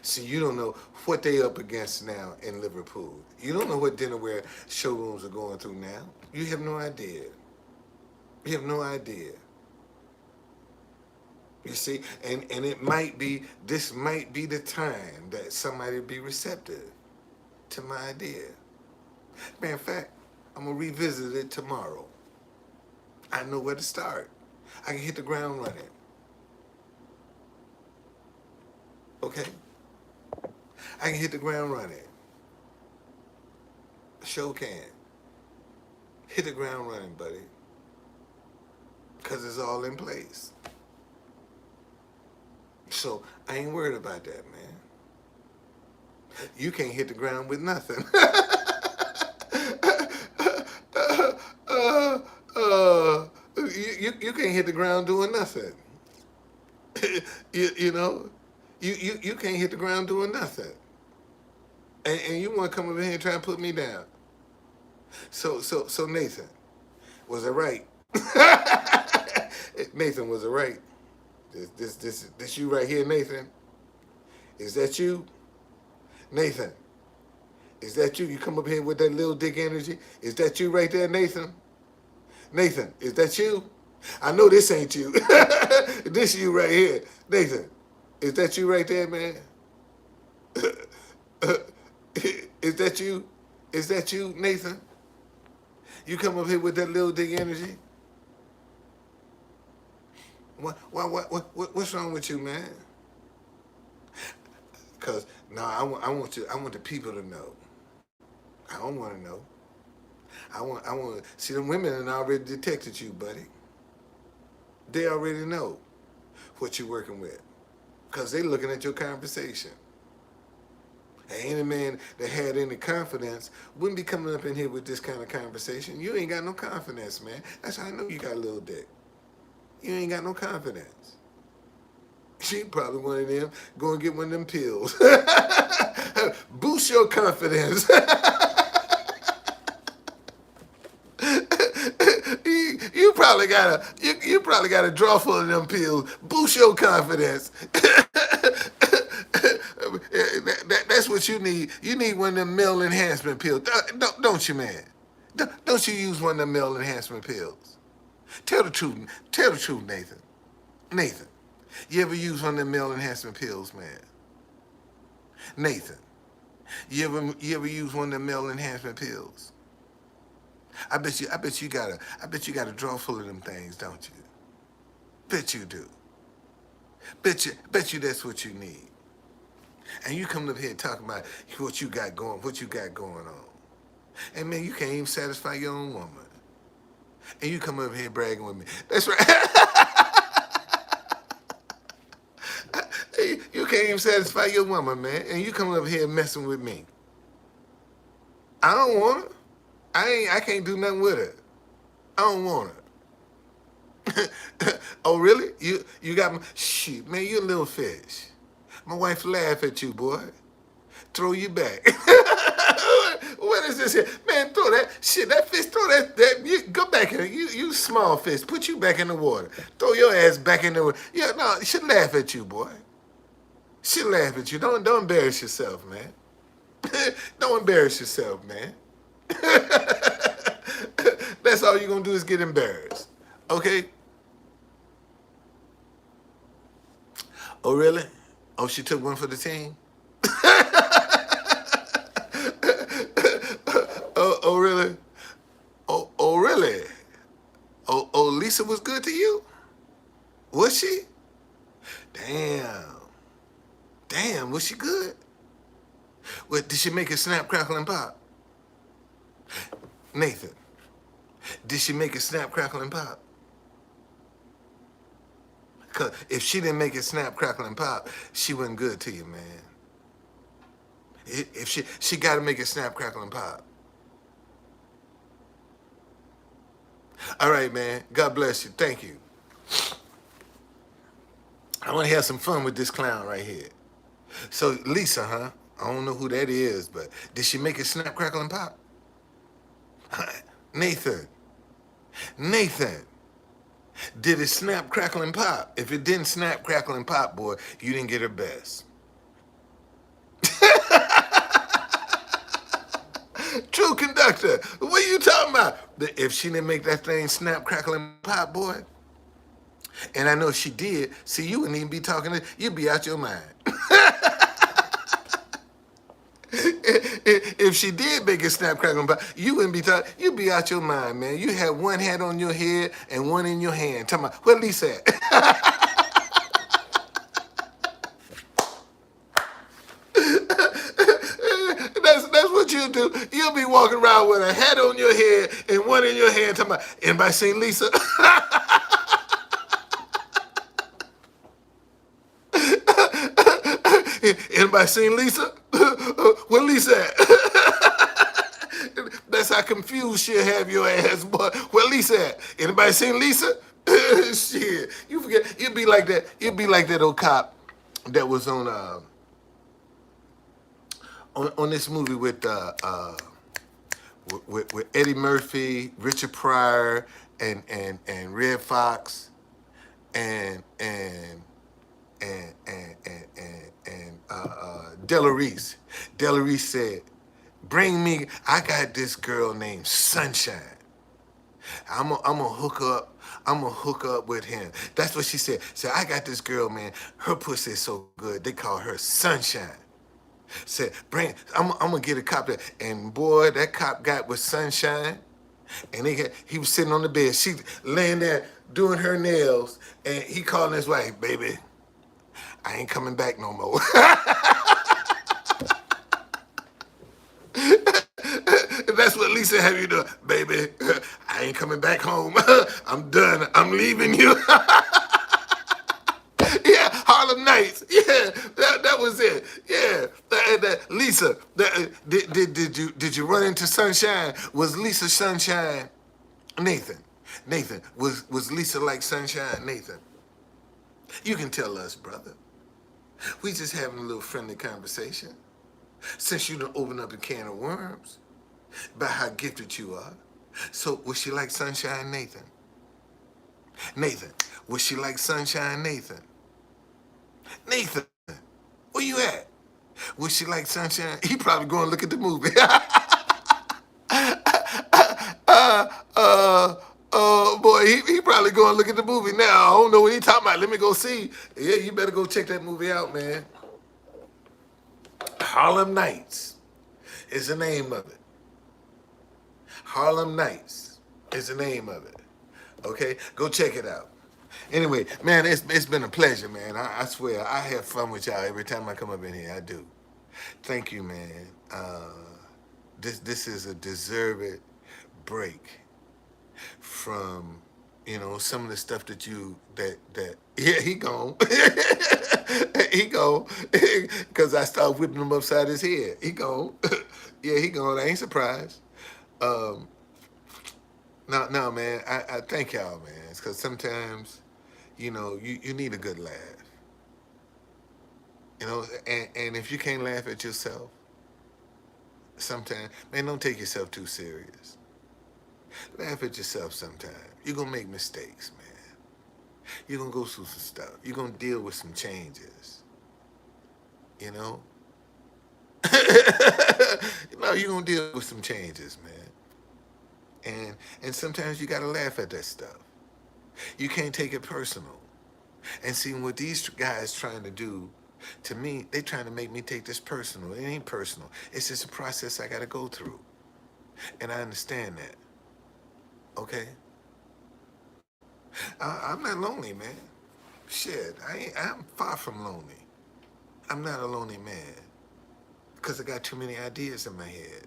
See, you don't know what they up against now in Liverpool. You don't know what dinnerware showrooms are going through now. You have no idea. You have no idea. You see, and it might be, this might be the time that somebody be receptive to my idea. Matter of fact, I'm gonna revisit it tomorrow. I know where to start. I can hit the ground running. Okay? I can hit the ground running. Sure can. Hit the ground running, buddy. Because it's all in place. So I ain't worried about that, man. You can't hit the ground with nothing. You can't hit the ground doing nothing. You know, you can't hit the ground doing nothing. And you want to come over here and try and put me down. So Nathan, was it right? Nathan, was it right? This you right here, Nathan? Is that you? Nathan, is that you? You come up here with that little dick energy? Is that you right there, Nathan? Nathan, is that you? I know this ain't you. This you right here. Nathan, is that you right there, man? Is that you? Is that you, Nathan? You come up here with that little dick energy? What's wrong with you, man? Cause no, I want the people to know. I don't want to know. I want to see them women and already detected you, buddy. They already know what you're working with, cause they looking at your conversation. And any man that had any confidence wouldn't be coming up in here with this kind of conversation. You ain't got no confidence, man. That's how I know you got a little dick. You ain't got no confidence. She probably one of them. Go and get one of them pills. Boost your confidence. You probably got a draw full of them pills. Boost your confidence. That's what you need. You need one of them male enhancement pills, don't you, man? Don't you use one of them male enhancement pills? Tell the truth. Tell the truth, Nathan. Nathan, you ever use one of them male enhancement pills, man? Nathan, you ever use one of them male enhancement pills? I bet you got a drawer full of them things, don't you? Bet you do. Bet you that's what you need. And you coming up here talking about what you got going on. And man, you can't even satisfy your own woman. And you come up here bragging with me. That's right. You can't even satisfy your woman, man. And you come up here messing with me. I don't want her. I can't do nothing with her. I don't want her. Oh really? You got me? Shoot, man, you a little fish. My wife laugh at you, boy. Throw you back. What is this here? Man, throw that shit, that fish, throw that you go back in. You small fish. Put you back in the water. Throw your ass back in the water. Yeah, no, she'll laugh at you, boy. She'll laugh at you. Don't embarrass yourself, man. Don't embarrass yourself, man. That's all you're gonna do is get embarrassed. Okay? Oh really? Oh, she took one for the team? Oh really? Oh really? Oh Lisa was good to you? Was she? Damn. Damn, was she good? What, did she make it snap, crackle, and pop? Nathan, did she make it snap, crackle, and pop? Because if she didn't make it snap, crackle, and pop, she wasn't good to you, man. If she got to make it snap, crackle, and pop. All right, man. God bless you. Thank you. I want to have some fun with this clown right here. So Lisa, huh? I don't know who that is, but did she make it snap, crackle, and pop? Nathan, did it snap, crackle, and pop? If it didn't snap, crackle, and pop, boy, you didn't get her best. True conductor, what are you talking about? If she didn't make that thing snap, crackle, and pop, boy, and I know she did, see, you wouldn't even be talking to, you'd be out your mind. If she did make it snap, crackle, and pop, you wouldn't be talking, you'd be out your mind, man. You had one hat on your head and one in your hand. Talking about, where Lisa at? That's what you do. You'll be walking around with a hat on your head and one in your hand. Talking about, anybody seen Lisa? Anybody seen Lisa? Where Lisa at? That's how confused she'll have your ass, boy. Where Lisa at? Anybody seen Lisa? Shit, you forget. You'd be like that. You'd be like that old cop that was on this movie with Eddie Murphy, Richard Pryor, and Red Fox, and Della Reese. Della Reese said, "Bring me. I got this girl named Sunshine. I'm gonna hook up. I'm gonna hook up with him." That's what she said. Said, "I got this girl, man. Her pussy is so good. They call her Sunshine." Said, "Bring. I'm gonna get a cop there." And boy, that cop got with Sunshine, and he was sitting on the bed. She laying there doing her nails, and he calling his wife, "Baby, I ain't coming back no more." That's what Lisa have you doing, "Baby, I ain't coming back home. I'm done. I'm leaving you." Yeah, Harlem Nights. Yeah, that was it. Yeah, Lisa. Did you run into Sunshine? Was Lisa Sunshine? Nathan, was Lisa like Sunshine? Nathan, you can tell us, brother. We just having a little friendly conversation. Since you done opened up a can of worms about how gifted you are. So was she like Sunshine, Nathan? Nathan, was she like Sunshine, Nathan? Nathan, where you at? Was she like Sunshine? He probably going to look at the movie. Boy, he probably going to look at the movie now. I don't know what he talking about. Let me go see. Yeah, you better go check that movie out, man. Harlem Nights is the name of it. Harlem Nights is the name of it. Okay, go check it out. Anyway, man, it's been a pleasure, man. I swear, I have fun with y'all every time I come up in here. I do. Thank you, man. This is a deserved break from some of the stuff that yeah, he gone. He gone. Because I started whipping him upside his head. He gone. Yeah, he gone. I ain't surprised. Um, no, man. I thank y'all, man. Because sometimes you need a good laugh. And if you can't laugh at yourself, sometimes, man, don't take yourself too serious. Laugh at yourself sometimes. You're gonna make mistakes, man. You're gonna go through some stuff. You're gonna deal with some changes. You know? You're gonna deal with some changes, man. And sometimes you gotta laugh at that stuff. You can't take it personal. And see what these guys trying to do to me, they trying to make me take this personal. It ain't personal. It's just a process I gotta go through. And I understand that. Okay? I'm not lonely, man. Shit, I'm far from lonely. I'm not a lonely man because I got too many ideas in my head.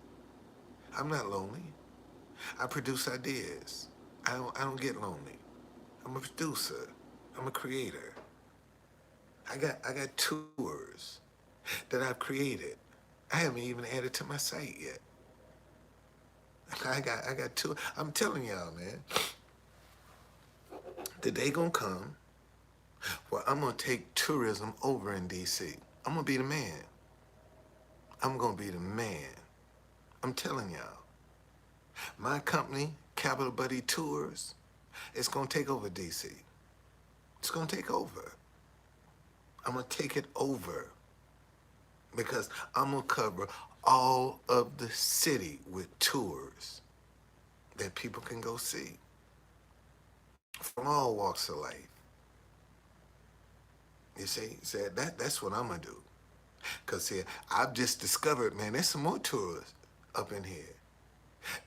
I'm not lonely. I produce ideas. I don't get lonely. I'm a producer. I'm a creator. I got tours that I've created. I haven't even added to my site yet. I got tours. I'm telling y'all, man, the day gonna come where I'm gonna take tourism over in DC. I'm gonna be the man. I'm gonna be the man. I'm telling y'all. My company, Capital Buddy Tours, is gonna take over DC. It's gonna take over. I'm gonna take it over because I'm gonna cover all of the city with tours that people can go see from all walks of life. You see, said that's what I'm gonna do. Cause see, I've just discovered, man, there's some more tours up in here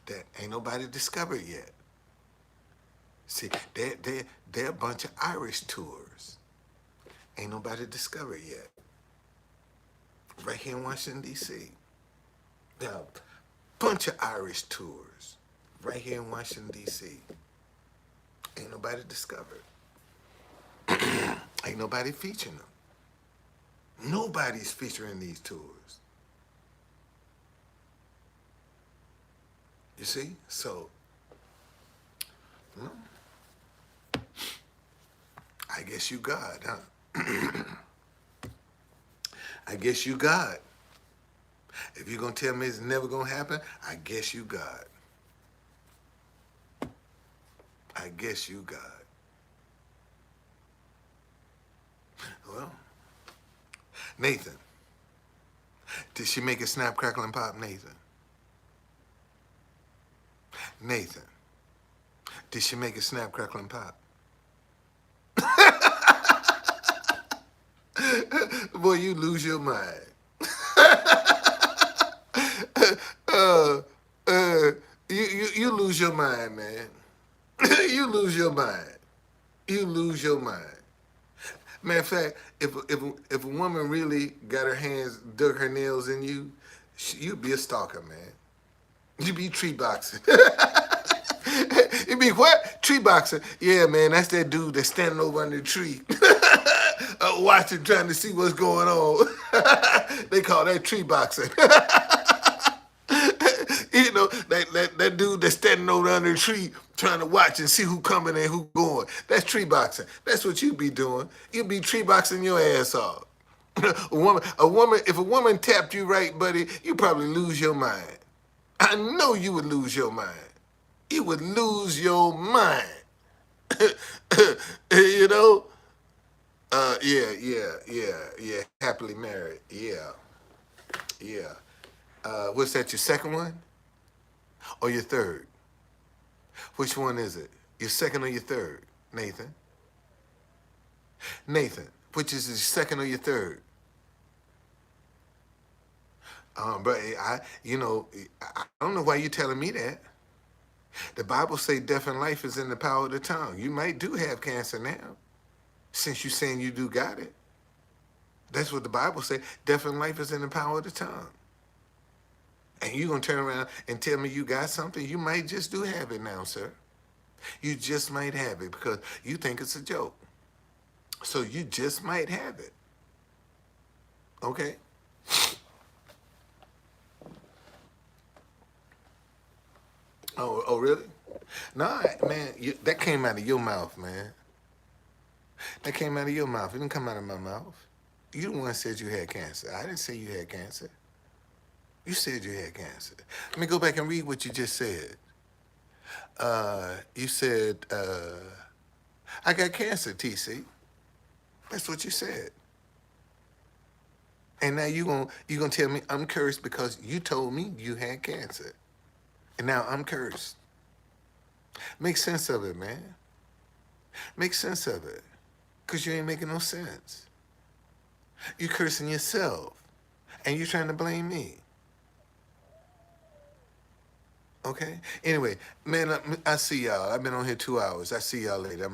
that ain't nobody discovered yet. See, they're a bunch of Irish tours. Ain't nobody discovered yet. Right here in Washington, D.C. There are a bunch of Irish tours right here in Washington, D.C. Ain't nobody discovered. Ain't nobody featuring them. Nobody's featuring these tours. You see? So, I guess you God, huh? I guess you God. If you're going to tell me it's never going to happen, I guess you God. I guess you God. Well, Nathan, did she make it snap, crackle, and pop, Nathan? Nathan, did she make it snap, crackle, and pop? Boy, you lose your mind. uh, uh, you lose your mind, man. You lose your mind. You lose your mind. Matter of fact, if a woman really got her hands, dug her nails in you, you'd be a stalker, man. You'd be tree boxing. You'd be what? Tree boxing. Yeah, man, that's that dude that's standing over under the tree. Watching, trying to see what's going on. They call that tree boxing. That dude that's standing over under the tree trying to watch and see who coming and who going. That's tree boxing. That's what you be doing. You be tree boxing your ass off. If a woman tapped you right, buddy, you probably lose your mind. I know you would lose your mind. You would lose your mind. you know? Yeah. Happily married. Yeah. What's that, your second one? Or your third? Which one is it? Your second or your third, Nathan? Nathan, which is your second or your third? But I don't know why you're telling me that. The Bible say death and life is in the power of the tongue. You might do have cancer now, since you saying you do got it. That's what the Bible say. Death and life is in the power of the tongue. And you gonna turn around and tell me you got something? You might just do have it now, sir. You just might have it because you think it's a joke. So you just might have it. Okay? Oh, really? No, man, that came out of your mouth, man. That came out of your mouth. It didn't come out of my mouth. You the one said you had cancer. I didn't say you had cancer. You said you had cancer. Let me go back and read what you just said. You said, I got cancer, TC. That's what you said. And now you gonna tell me I'm cursed because you told me you had cancer. And now I'm cursed. Make sense of it, man. Make sense of it. Because you ain't making no sense. You cursing yourself. And you trying to blame me. Okay? Anyway, man, I see y'all. I've been on here 2 hours. I see y'all later.